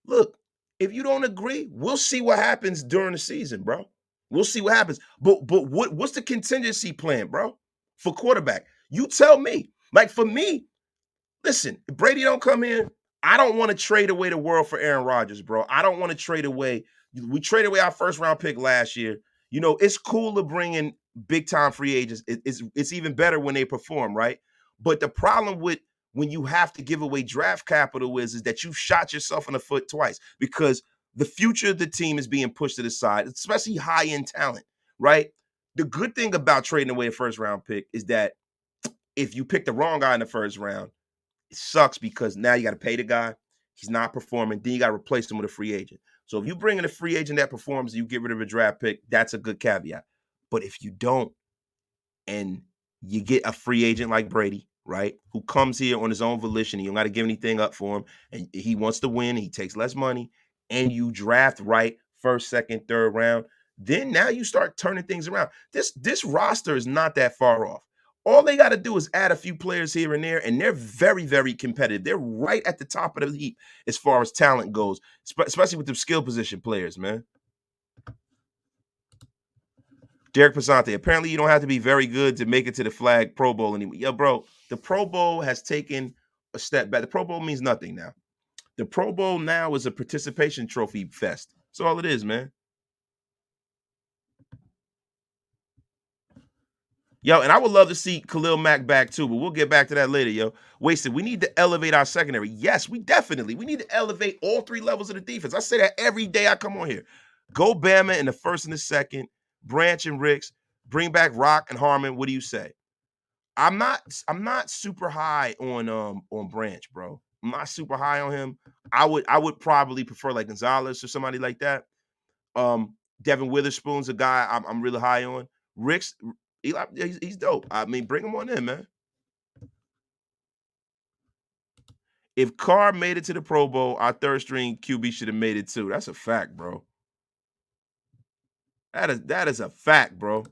look, if you don't agree, we'll see what happens during the season, bro. We'll see what happens. But what's the contingency plan, bro? For quarterback? You tell me. Like for me, listen, if Brady don't come in, I don't want to trade away the world for Aaron Rodgers, bro. I don't want to trade away. We traded away our first round pick last year. You know, it's cool to bring in big time free agents. It's even better when they perform, right? But the problem with when you have to give away draft capital is that you've shot yourself in the foot twice because the future of the team is being pushed to the side, especially high end talent, right? The good thing about trading away a first round pick is that if you pick the wrong guy in the first round, it sucks because now you got to pay the guy. He's not performing. Then you got to replace him with a free agent. So if you bring in a free agent that performs, you get rid of a draft pick. That's a good caveat. But if you don't, and you get a free agent like Brady, right, who comes here on his own volition, and you don't got to give anything up for him, and he wants to win, he takes less money, and you draft right first, second, third round, then now you start turning things around. This roster is not that far off. All they got to do is add a few players here and there, and they're very, very competitive. They're right at the top of the heap as far as talent goes, especially with the skill position players, man. Derek Passante, apparently you don't have to be very good to make it to the flag Pro Bowl anymore. Yo, bro, the Pro Bowl has taken a step back. The Pro Bowl means nothing now. The Pro Bowl now is a participation trophy fest. That's all it is, man. Yo, and I would love to see Khalil Mack back too, but we'll get back to that later, yo. Wasted. We need to elevate our secondary. Yes, we need to elevate all three levels of the defense. I say that every day I come on here. Go Bama in the first and the second, Branch and Ricks, bring back Rock and Harmon. What do you say? I'm not super high on Branch, bro. I'm not super high on him. I would probably prefer like Gonzalez or somebody like that. Devin Witherspoon's a guy I'm really high on. Ricks, Eli, he's dope. I mean, bring him on in, man. If Carr made it to the Pro Bowl, our third string QB should have made it too. That's a fact, bro. That is a fact, bro.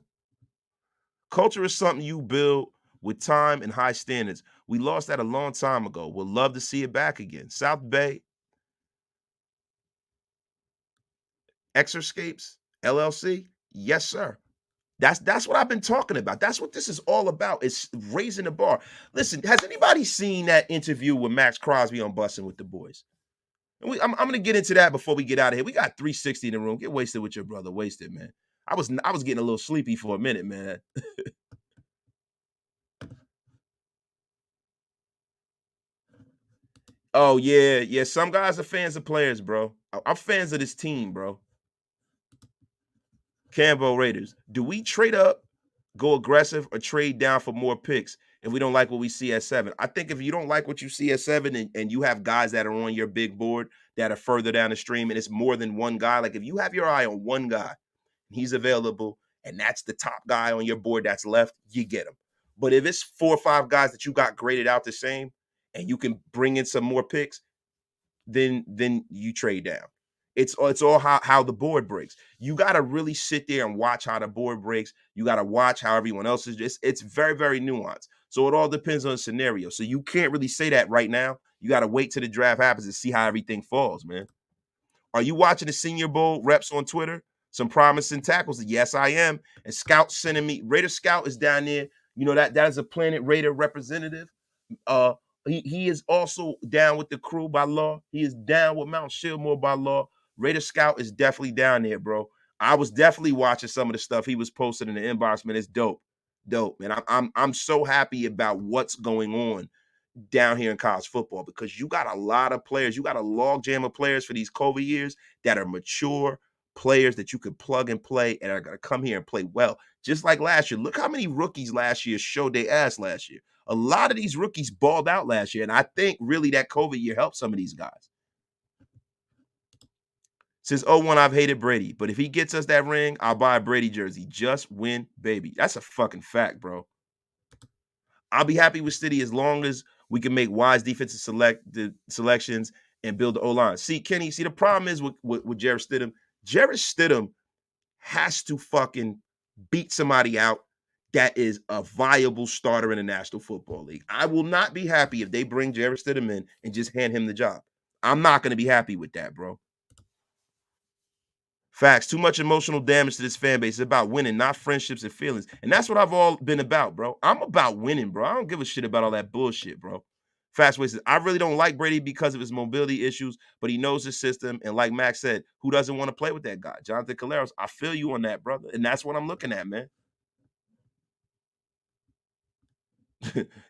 Culture is something you build with time and high standards. We lost that a long time ago. Would love to see it back again. South Bay, Exerscapes, LLC. Yes, sir. That's what I've been talking about. That's what this is all about. It's raising the bar. Listen, has anybody seen that interview with Max Crosby on Bussin' with the Boys? And I'm going to get into that before we get out of here. We got 360 in the room. Get wasted with your brother. Wasted, man. I was getting a little sleepy for a minute, man. Oh yeah, yeah. Some guys are fans of players, bro. I'm fans of this team, bro. Cambo Raiders. Do we trade up, go aggressive, or trade down for more picks if we don't like what we see at 7? I think if you don't like what you see at 7 and you have guys that are on your big board that are further down the stream and it's more than one guy, like if you have your eye on one guy, he's available, and that's the top guy on your board that's left, you get him. But if it's 4 or 5 guys that you got graded out the same and you can bring in some more picks, then you trade down. It's all how the board breaks. You got to really sit there and watch how the board breaks. You got to watch how everyone else is. It's very very nuanced. So it all depends on the scenario. So you can't really say that right now. You got to wait till the draft happens to see how everything falls, man. Are you watching the Senior Bowl reps on Twitter? Some promising tackles. Yes, I am. And Scout sending me. Raider Scout is down there. You know that is a Planet Raider representative. Uh, he is also down with the crew by law. He is down with Mount Shillmore by law. Raider Scout is definitely down there, bro. I was definitely watching some of the stuff he was posting in the inbox, man. It's dope, man. I'm so happy about what's going on down here in college football because you got a lot of players. You got a log jam of players for these COVID years that are mature players that you can plug and play and are going to come here and play well. Just like last year. Look how many rookies last year showed their ass last year. A lot of these rookies balled out last year, and I think really that COVID year helped some of these guys. Since '01, I've hated Brady, but if he gets us that ring, I'll buy a Brady jersey. Just win, baby. That's a fucking fact, bro. I'll be happy with City as long as we can make wise defensive selections and build the O-line. See, Kenny, the problem is with Jarrett Stidham. Jarrett Stidham has to fucking beat somebody out that is a viable starter in the National Football League. I will not be happy if they bring Jarrett Stidham in and just hand him the job. I'm not going to be happy with that, bro. Facts. Too much emotional damage to this fan base. It's about winning, not friendships and feelings. And that's what I've all been about, bro. I'm about winning, bro. I don't give a shit about all that bullshit, bro. Fast wasted. I really don't like Brady because of his mobility issues, but he knows his system. And like Max said, who doesn't want to play with that guy? Jonathan Caleros. I feel you on that, brother. And that's what I'm looking at, man.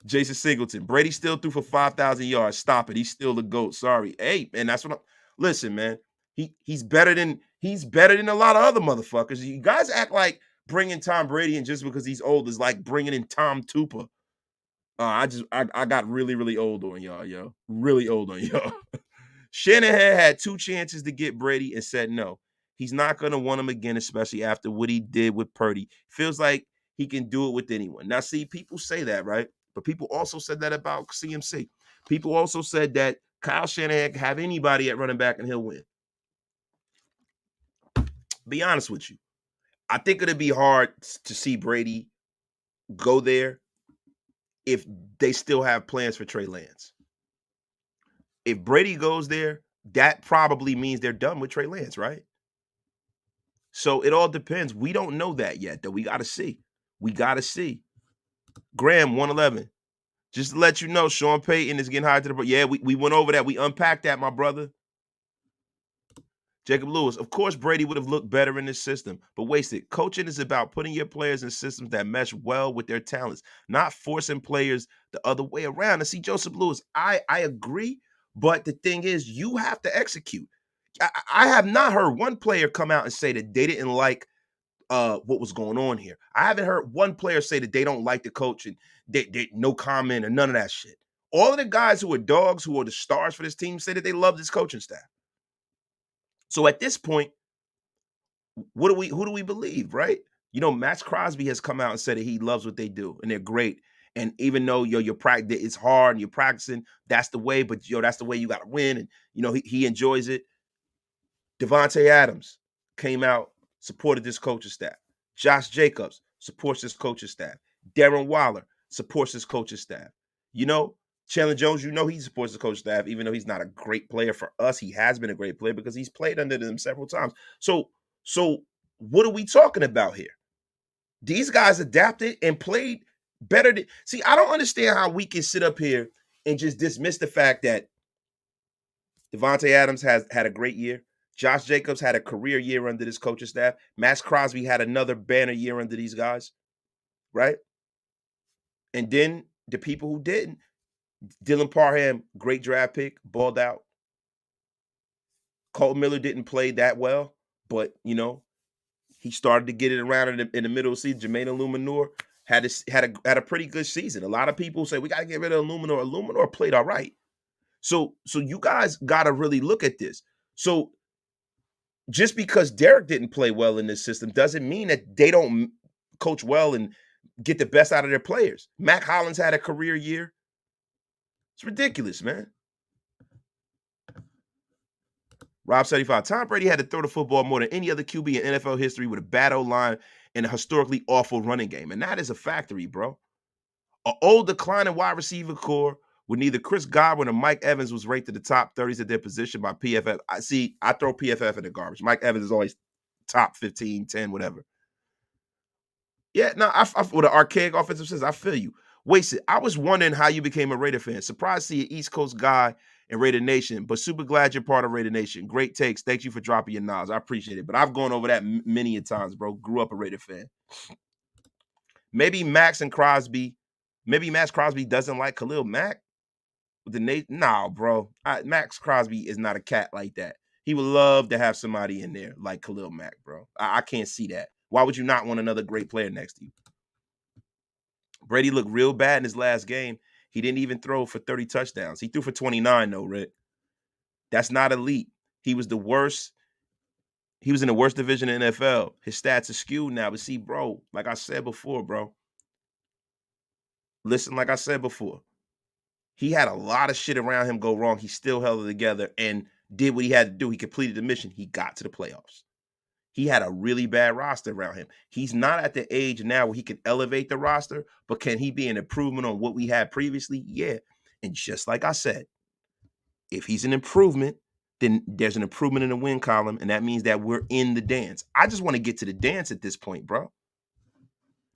Jason Singleton. Brady still threw for 5,000 yards. Stop it. He's still the GOAT. Sorry. Hey, man, that's what I'm. Listen, man. He's better than a lot of other motherfuckers. You guys act like bringing Tom Brady in just because he's old is like bringing in Tom Tupa. I got really really old on y'all, yo. Really old on y'all. Shanahan had 2 chances to get Brady and said no. He's not going to want him again, especially after what he did with Purdy. Feels like he can do it with anyone. Now, see, people say that, right? But people also said that about CMC. People also said that Kyle Shanahan can have anybody at running back and he'll win. Be honest with you. I think it'd be hard to see Brady go there if they still have plans for Trey Lance. If Brady goes there, that probably means they're done with Trey Lance, right? So it all depends. We don't know that yet, though. We got to see. We got to see. Graham, 111. Just to let you know, Sean Payton is getting hired to the. Yeah, we went over that. We unpacked that, my brother. Jacob Lewis. Of course, Brady would have looked better in this system, but wasted. Coaching is about putting your players in systems that mesh well with their talents, not forcing players the other way around. And see, Joseph Lewis, I agree, but the thing is, you have to execute. I have not heard one player come out and say that they didn't like what was going on here. I haven't heard one player say that they don't like the coach and they no comment or none of that shit. All of the guys who are dogs, who are the stars for this team, say that they love this coaching staff. So at this point, who do we believe, right? You know, Max Crosby has come out and said that he loves what they do and they're great. And even though you're practicing, it's hard and you're practicing, that's the way, but that's the way you got to win. And he enjoys it. Devontae Adams came out, supported this coaching staff. Josh Jacobs supports this coaching staff. Darren Waller supports this coaching staff. Chandler Jones, he supports the coaching staff, even though he's not a great player for us. He has been a great player because he's played under them several times. So what are we talking about here? These guys adapted and played better. See, I don't understand how we can sit up here and just dismiss the fact that Devontae Adams has had a great year. Josh Jacobs had a career year under this coaching staff. Max Crosby had another banner year under these guys, right? And then the people who didn't, Dylan Parham, great draft pick, balled out. Cole Miller didn't play that well, but he started to get it around in the middle of the season. Jermaine Illuminor had a pretty good season. A lot of people say we got to get rid of Illuminor. Illuminor played all right. So you guys got to really look at this. So just because Derek didn't play well in this system doesn't mean that they don't coach well and get the best out of their players. Mac Hollins had a career year. It's ridiculous, man. Rob 75. Tom Brady had to throw the football more than any other QB in NFL history with a bad O-line and a historically awful running game. And that is a factory, bro. An old declining wide receiver core with neither Chris Godwin or Mike Evans was ranked to the top 30s at their position by PFF. I throw PFF in the garbage. Mike Evans is always top 15, 10, whatever. Yeah, no, with an archaic offensive system, I feel you. Wasted. I was wondering how you became a Raider fan. Surprised to see an East Coast guy in Raider Nation, but super glad you're part of Raider Nation. Great takes. Thank you for dropping your knowledge. I appreciate it. But I've gone over that many a times, bro. Grew up a Raider fan. Maybe Max Crosby doesn't like Khalil Mack. No, bro. Max Crosby is not a cat like that. He would love to have somebody in there like Khalil Mack, bro. I can't see that. Why would you not want another great player next to you? Brady looked real bad in his last game. He didn't even throw for 30 touchdowns. He threw for 29, though, Rick. That's not elite. He was the worst. He was in the worst division in the NFL. His stats are skewed now. But see, bro, like I said before, bro. Listen, like I said before. He had a lot of shit around him go wrong. He still held it together and did what he had to do. He completed the mission. He got to the playoffs. He had a really bad roster around him. He's not at the age now where he can elevate the roster, but can he be an improvement on what we had previously? Yeah. And just like I said, if he's an improvement, then there's an improvement in the win column, and that means that we're in the dance. I just want to get to the dance at this point, bro.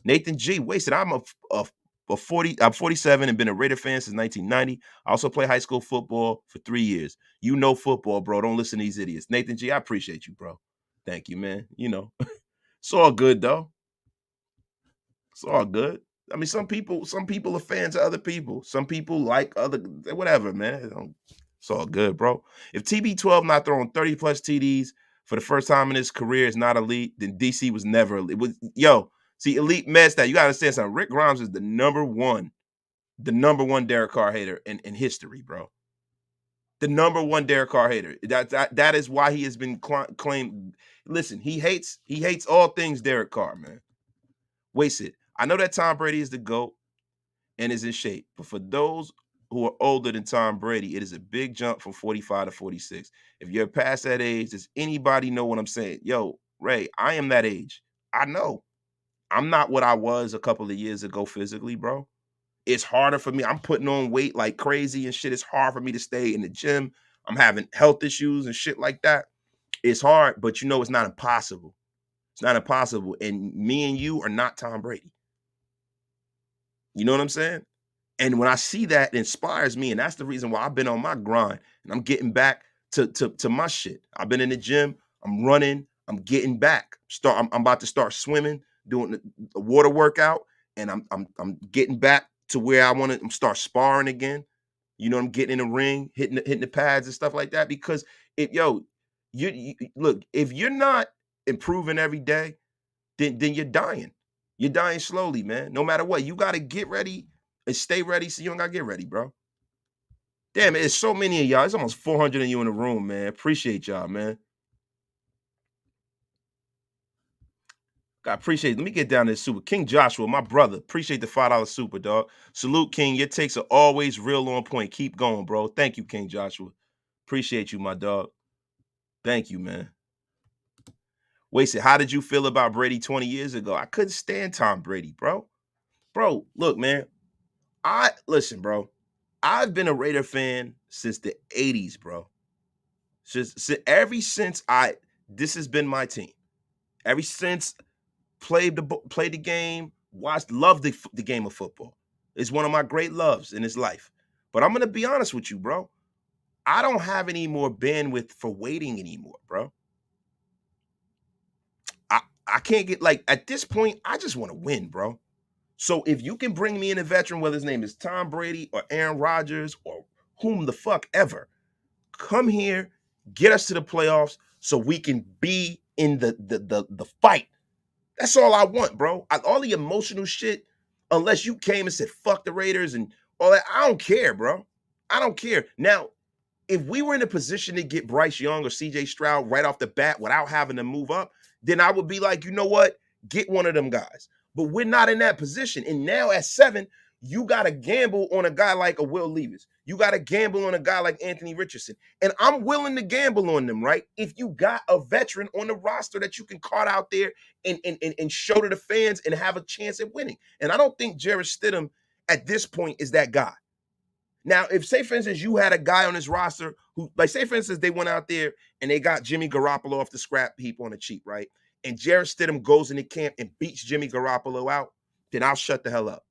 Nathan G. Wasted. I'm 47 and been a Raider fan since 1990. I also play high school football for 3 years. You know football, bro. Don't listen to these idiots. Nathan G., I appreciate you, bro. Thank you, man. It's all good, though. It's all good. I mean, some people are fans of other people. Some people like other, whatever, man. It's all good, bro. If TB12 not throwing 30-plus TDs for the first time in his career is not elite, then DC was never elite. See, elite mess that you got to understand something. Rick Grimes is the number one Derek Carr hater in history, bro. The number one Derek Carr hater. That is why he has been claimed. Listen, he hates all things Derek Carr, man. Wasted. I know that Tom Brady is the GOAT and is in shape, but for those who are older than Tom Brady, it is a big jump from 45 to 46. If you're past that age, does anybody know what I'm saying? Yo, Ray, I am that age. I know. I'm not what I was a couple of years ago physically, bro. It's harder for me. I'm putting on weight like crazy and shit. It's hard for me to stay in the gym. I'm having health issues and shit like that. It's hard, but it's not impossible. It's not impossible. And me and you are not Tom Brady. You know what I'm saying? And when I see that, it inspires me. And that's the reason why I've been on my grind. And I'm getting back to my shit. I've been in the gym. I'm running. I'm getting back. I'm about to start swimming, doing a water workout. And I'm getting back to where I want to start sparring again. I'm getting in the ring, hitting the pads and stuff like that. Because you look, if you're not improving every day, then you're dying. You're dying slowly, man. No matter what, you got to get ready and stay ready so you don't got to get ready, bro. Damn, it's so many of y'all. It's almost 400 of you in the room, man. Appreciate y'all, man. I appreciate it. Let me get down to this super. King Joshua, my brother. Appreciate the $5 super, dog. Salute, King. Your takes are always real on point. Keep going, bro. Thank you, King Joshua. Appreciate you, my dog. Thank you, man. Wasted. How did you feel about Brady 20 years ago? I couldn't stand Tom Brady, bro. Bro, look, man. Listen, bro. I've been a Raider fan since the 80s, bro. Ever since this has been my team. Ever since played the game, loved the game of football. It's one of my great loves in his life. But I'm gonna be honest with you, bro. I don't have any more bandwidth for waiting anymore, bro. I can't get like at this point, I just want to win, bro. So if you can bring me in a veteran, whether his name is Tom Brady or Aaron Rodgers or whom the fuck ever, come here, get us to the playoffs so we can be in the fight. That's all I want, bro. All the emotional shit, unless you came and said fuck the Raiders and all that, I don't care, bro. I don't care. Now, if we were in a position to get Bryce Young or CJ Stroud right off the bat without having to move up, then I would be like, you know what? Get one of them guys. But we're not in that position. And now at 7, you got to gamble on a guy like a Will Levis. You got to gamble on a guy like Anthony Richardson. And I'm willing to gamble on them, right? If you got a veteran on the roster that you can cart out there and show to the fans and have a chance at winning. And I don't think Jarrett Stidham at this point is that guy. Now, if say for instance you had a guy on this roster who, like, say for instance they went out there and they got Jimmy Garoppolo off the scrap heap on the cheap, right? And Jarrett Stidham goes into camp and beats Jimmy Garoppolo out, then I'll shut the hell up.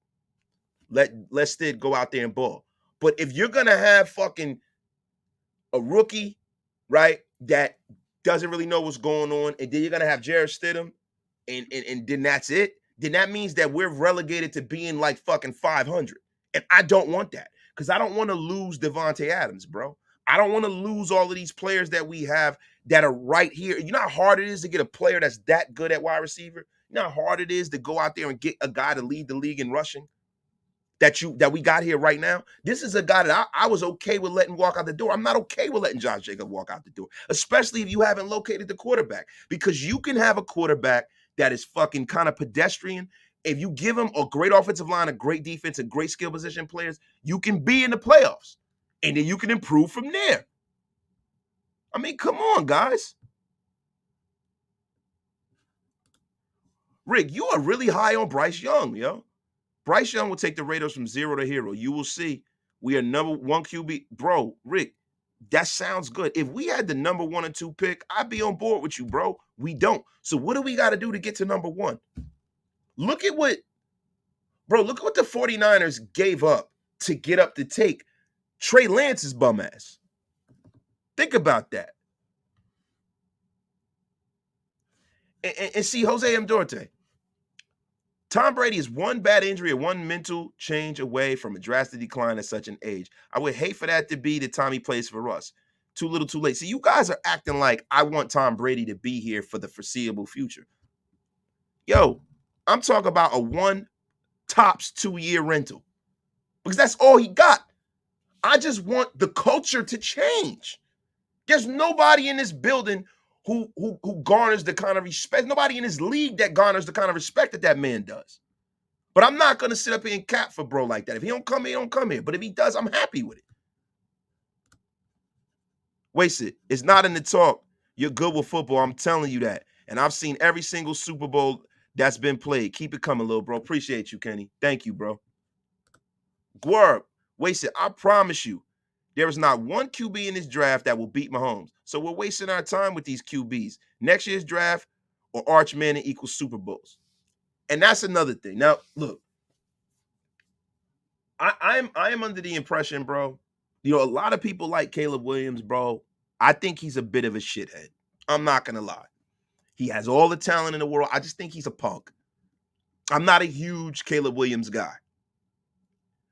Let Stid go out there and ball. But if you're gonna have fucking a rookie, right, that doesn't really know what's going on, and then you're gonna have Jarrett Stidham, and then that's it, then that means that we're relegated to being like fucking 500. And I don't want that. Because I don't want to lose Devontae Adams, bro. I don't want to lose all of these players that we have that are right here. You know how hard it is to get a player that's that good at wide receiver? You know how hard it is to go out there and get a guy to lead the league in rushing that we got here right now? This is a guy that I was okay with letting walk out the door. I'm not okay with letting Josh Jacobs walk out the door, especially if you haven't located the quarterback. Because you can have a quarterback that is fucking kind of pedestrian. If you give him a great offensive line, a great defense, and great skill position players, you can be in the playoffs. And then you can improve from there. I mean, come on, guys. Rick, you are really high on Bryce Young, yo. Bryce Young will take the Raiders from 0 to hero. You will see. We are number 1 QB. Bro, Rick, that sounds good. If we had the number 1 and 2 pick, I'd be on board with you, bro. We don't. So what do we got to do to get to number 1? Look at what the 49ers gave up to get up to take Trey Lance's bum ass. Think about that. And see, Jose M. Duarte. Tom Brady is one bad injury or one mental change away from a drastic decline at such an age. I would hate for that to be the time he plays for us. Too little, too late. See, you guys are acting like I want Tom Brady to be here for the foreseeable future. Yo, I'm talking about a 1 tops 2-year rental because that's all he got. I just want the culture to change. There's nobody in this building who garners the kind of respect. Nobody in this league that garners the kind of respect that man does. But I'm not going to sit up here and cap for bro like that. If he don't come here, he don't come here. But if he does, I'm happy with it. Waste it. It's not in the talk. You're good with football. I'm telling you that. And I've seen every single Super Bowl that's been played. Keep it coming, little bro. Appreciate you, Kenny. Thank you, bro. Gwerb. Waste it. I promise you. There is not one QB in this draft that will beat Mahomes. So we're wasting our time with these QBs. Next year's draft or Arch Manning equals Super Bowls. And that's another thing. Now, look, I am under the impression, bro. You know, a lot of people like Caleb Williams, bro. I think he's a bit of a shithead. I'm not going to lie. He has all the talent in the world. I just think he's a punk. I'm not a huge Caleb Williams guy.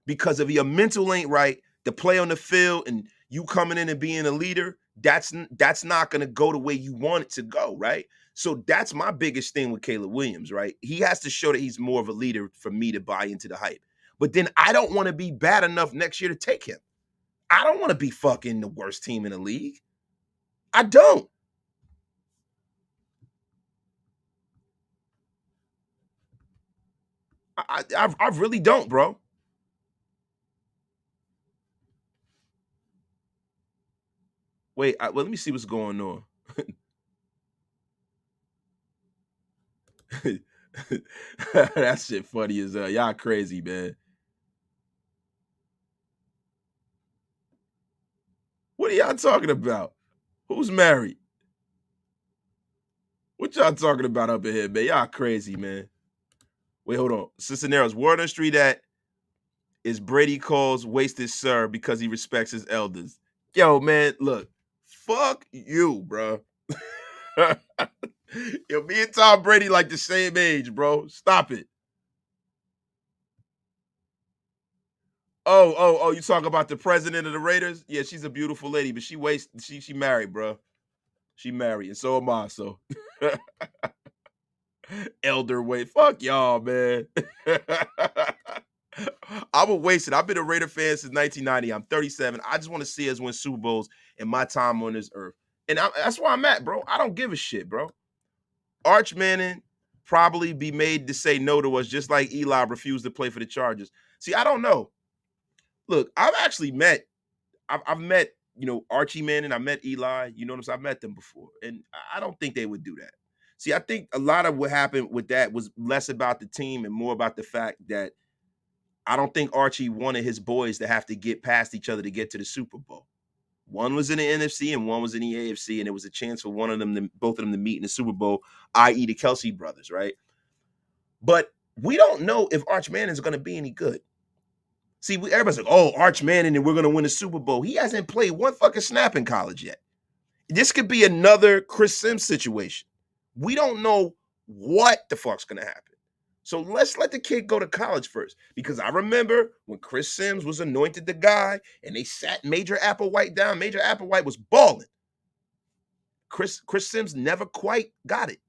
Because if your mental ain't right, to play on the field and you coming in and being a leader, that's not going to go the way you want it to go, right? So that's my biggest thing with Caleb Williams, right? He has to show that he's more of a leader for me to buy into the hype. But then I don't want to be bad enough next year to take him. I don't want to be fucking the worst team in the league. I don't. I really don't, bro. Wait, well, let me see what's going on. That shit funny as hell. Y'all crazy, man. What are y'all talking about? Who's married? What y'all talking about up in here, man? Y'all crazy, man. Wait, hold on. Cisneros, word on the street that is Brady calls wasted sir because he respects his elders. Yo, man, look, fuck you, bro. Yo, me and Tom Brady like the same age, bro. Stop it. Oh, you talk about the president of the Raiders? Yeah, she's a beautiful lady, but she married, bro. She married, and so am I. So elder weight. Fuck y'all, man. I'm a wasted. I've been a Raider fan since 1990. I'm 37. I just want to see us win Super Bowls in my time on this earth. And that's where I'm at, bro. I don't give a shit, bro. Arch Manning probably be made to say no to us, just like Eli refused to play for the Chargers. See, I don't know. Look, I've met, Archie Manning. I met Eli. You know what I'm saying? I've met them before, and I don't think they would do that. See, I think a lot of what happened with that was less about the team and more about the fact that I don't think Archie wanted his boys to have to get past each other to get to the Super Bowl. One was in the NFC and one was in the AFC, and it was a chance for both of them to meet in the Super Bowl, i.e., the Kelsey brothers, right? But we don't know if Arch Manning is going to be any good. See, everybody's like, "Oh, Arch Manning, and we're going to win the Super Bowl." He hasn't played one fucking snap in college yet. This could be another Chris Sims situation. We don't know what the fuck's going to happen. So let's let the kid go to college first. Because I remember when Chris Sims was anointed the guy and they sat Major Applewhite down. Major Applewhite was balling. Chris Sims never quite got it.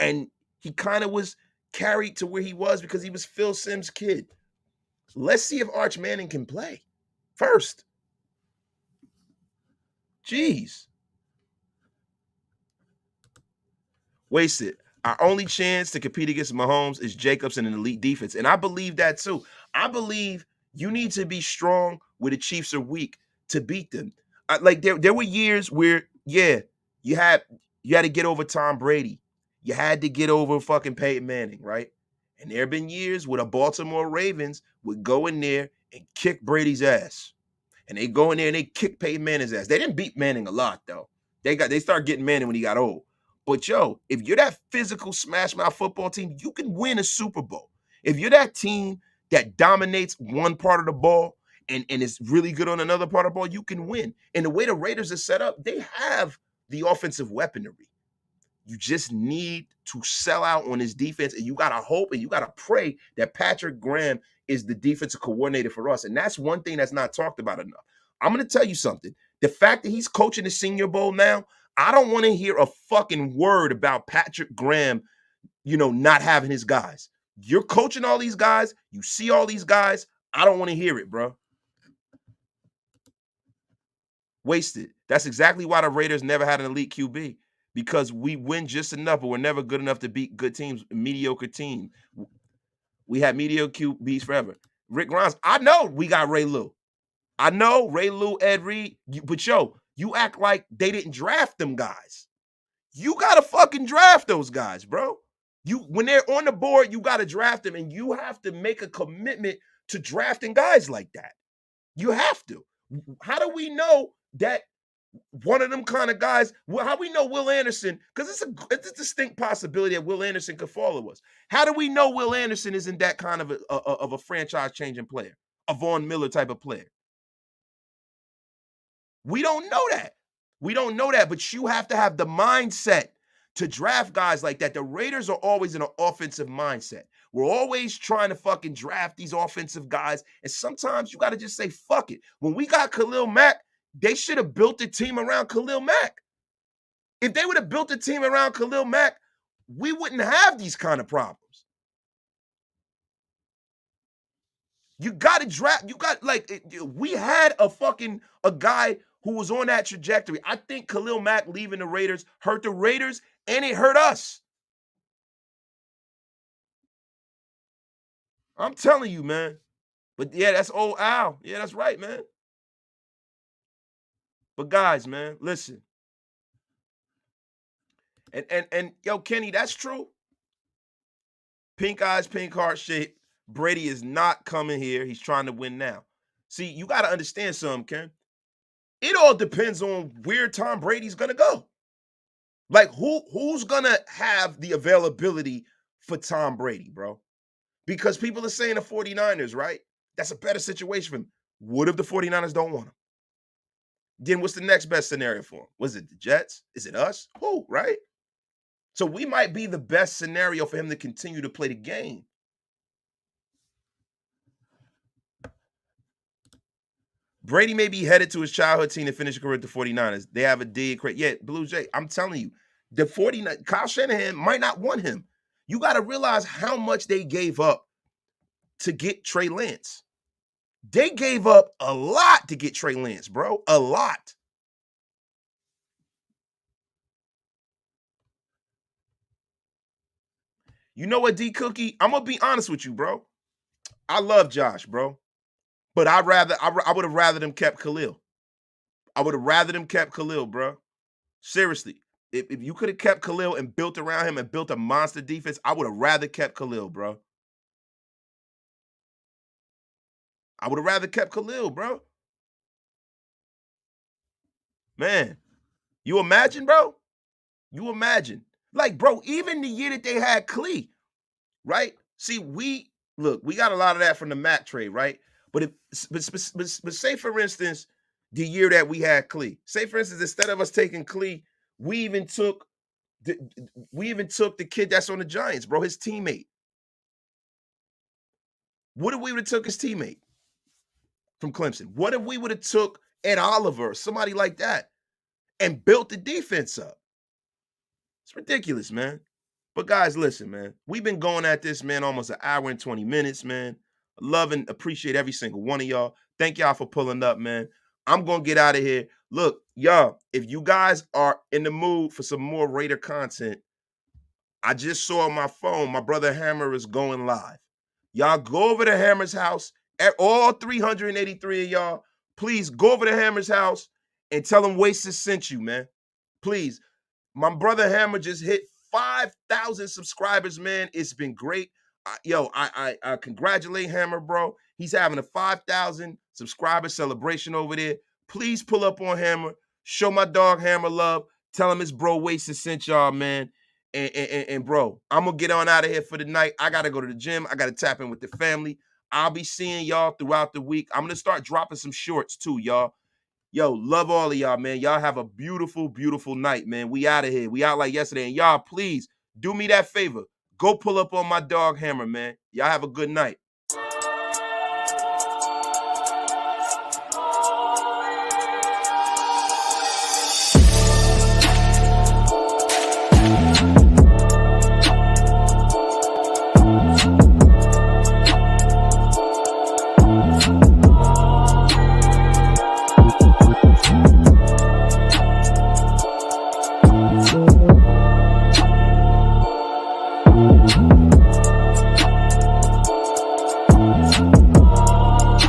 And he kind of was carried to where he was because he was Phil Sims' kid. Let's see if Arch Manning can play first. Jeez. Wasted. Our only chance to compete against Mahomes is Jacobs and an elite defense. And I believe that too. I believe you need to be strong where the Chiefs are weak to beat them. Like there were years where, yeah, you had to get over Tom Brady. You had to get over fucking Peyton Manning, right? And there have been years where the Baltimore Ravens would go in there and kick Brady's ass. And they go in there and they kick Peyton Manning's ass. They didn't beat Manning a lot, though. They started getting Manning when he got old. But yo, if you're that physical smash mouth football team, you can win a Super Bowl. If you're that team that dominates one part of the ball and is really good on another part of the ball, you can win. And the way the Raiders are set up, they have the offensive weaponry. You just need to sell out on his defense, and you got to hope and you got to pray that Patrick Graham is the defensive coordinator for us. And that's one thing that's not talked about enough. I'm going to tell you something. The fact that he's coaching the Senior Bowl now, I don't want to hear a fucking word about Patrick Graham, not having his guys. You're coaching all these guys. You see all these guys. I don't want to hear it, bro. Wasted. That's exactly why the Raiders never had an elite QB, because we win just enough, but we're never good enough to beat good teams, mediocre team. We had mediocre QBs forever. Rick Grimes, I know we got Ray Lou. I know Ray Lou, Ed Reed, but yo, you act like they didn't draft them guys. You gotta fucking draft those guys, bro. When they're on the board, you gotta draft them, and you have to make a commitment to drafting guys like that. You have to. How do we know that one of them kind of guys? How we know Will Anderson? Because it's a distinct possibility that Will Anderson could follow us. How do we know Will Anderson isn't that kind of a franchise changing player, a Von Miller type of player? We don't know that. We don't know that, but you have to have the mindset to draft guys like that. The Raiders are always in an offensive mindset. We're always trying to fucking draft these offensive guys, and sometimes you got to just say, fuck it. When we got Khalil Mack, they should have built a team around Khalil Mack. If they would have built a team around Khalil Mack, we wouldn't have these kind of problems. You got to draft. We had a guy who was on that trajectory. I think Khalil Mack leaving the Raiders hurt the Raiders, and it hurt us. I'm telling you, man. But yeah, that's old Al. Yeah, that's right, man. But guys, man, listen. And yo, Kenny, that's true. Pink eyes, pink heart shape. Brady is not coming here. He's trying to win now. See, you got to understand something, Ken. It all depends on where Tom Brady's gonna go. Like who's gonna have the availability for Tom Brady, bro? Because people are saying the 49ers, right? That's a better situation for him. What if the 49ers don't want him? then what's the next best scenario for him? Was it the Jets? Is it us? Who, right? So we might be the best scenario for him to continue to play the game. Brady may be headed to his childhood team to finish a career at the 49ers. They have a dig. Yeah, Blue Jay, I'm telling you, the 49ers, Kyle Shanahan might not want him. You got to realize how much they gave up to get Trey Lance. They gave up a lot to get Trey Lance, bro. A lot. You know what, D Cookie? I'm gonna be honest with you, bro. I love Josh, bro. But I would have rather them kept Khalil. I would have rather them kept Khalil, bro. Seriously. If you could have kept Khalil and built around him and built a monster defense, I would have rather kept Khalil, bro. I would have rather kept Khalil, bro. Man, you imagine, bro? You imagine. Like, bro, even the year that they had Klee, right? See, we got a lot of that from the Matt trade, right? But say for instance, the year that we had Klee. Say for instance, instead of us taking Klee, we even took the kid that's on the Giants, bro, his teammate. What if we would have took his teammate from Clemson? What if we would have took Ed Oliver, somebody like that, and built the defense up? It's ridiculous, man. But guys, listen, man. We've been going at this, man, almost an hour and 20 minutes, man. Love and appreciate every single one of y'all. Thank y'all for pulling up, man. I'm going to get out of here. Look, y'all, if you guys are in the mood for some more Raider content, I just saw on my phone, my brother Hammer is going live. Y'all go over to Hammer's house. All 383 of y'all, please go over to Hammer's house and tell him Wasted sent you, man. Please. My brother Hammer just hit 5,000 subscribers, man. It's been great. I congratulate Hammer, bro. He's having a 5,000 subscriber celebration over there. Please pull up on Hammer. Show my dog Hammer love. Tell him his bro Wasted sent y'all, man. And bro, I'm going to get on out of here for the night. I got to go to the gym. I got to tap in with the family. I'll be seeing y'all throughout the week. I'm going to start dropping some shorts too, y'all. Yo, love all of y'all, man. Y'all have a beautiful, beautiful night, man. We out of here. We out like yesterday. And y'all, please do me that favor. Go pull up on my dog Hammer, man. Y'all have a good night.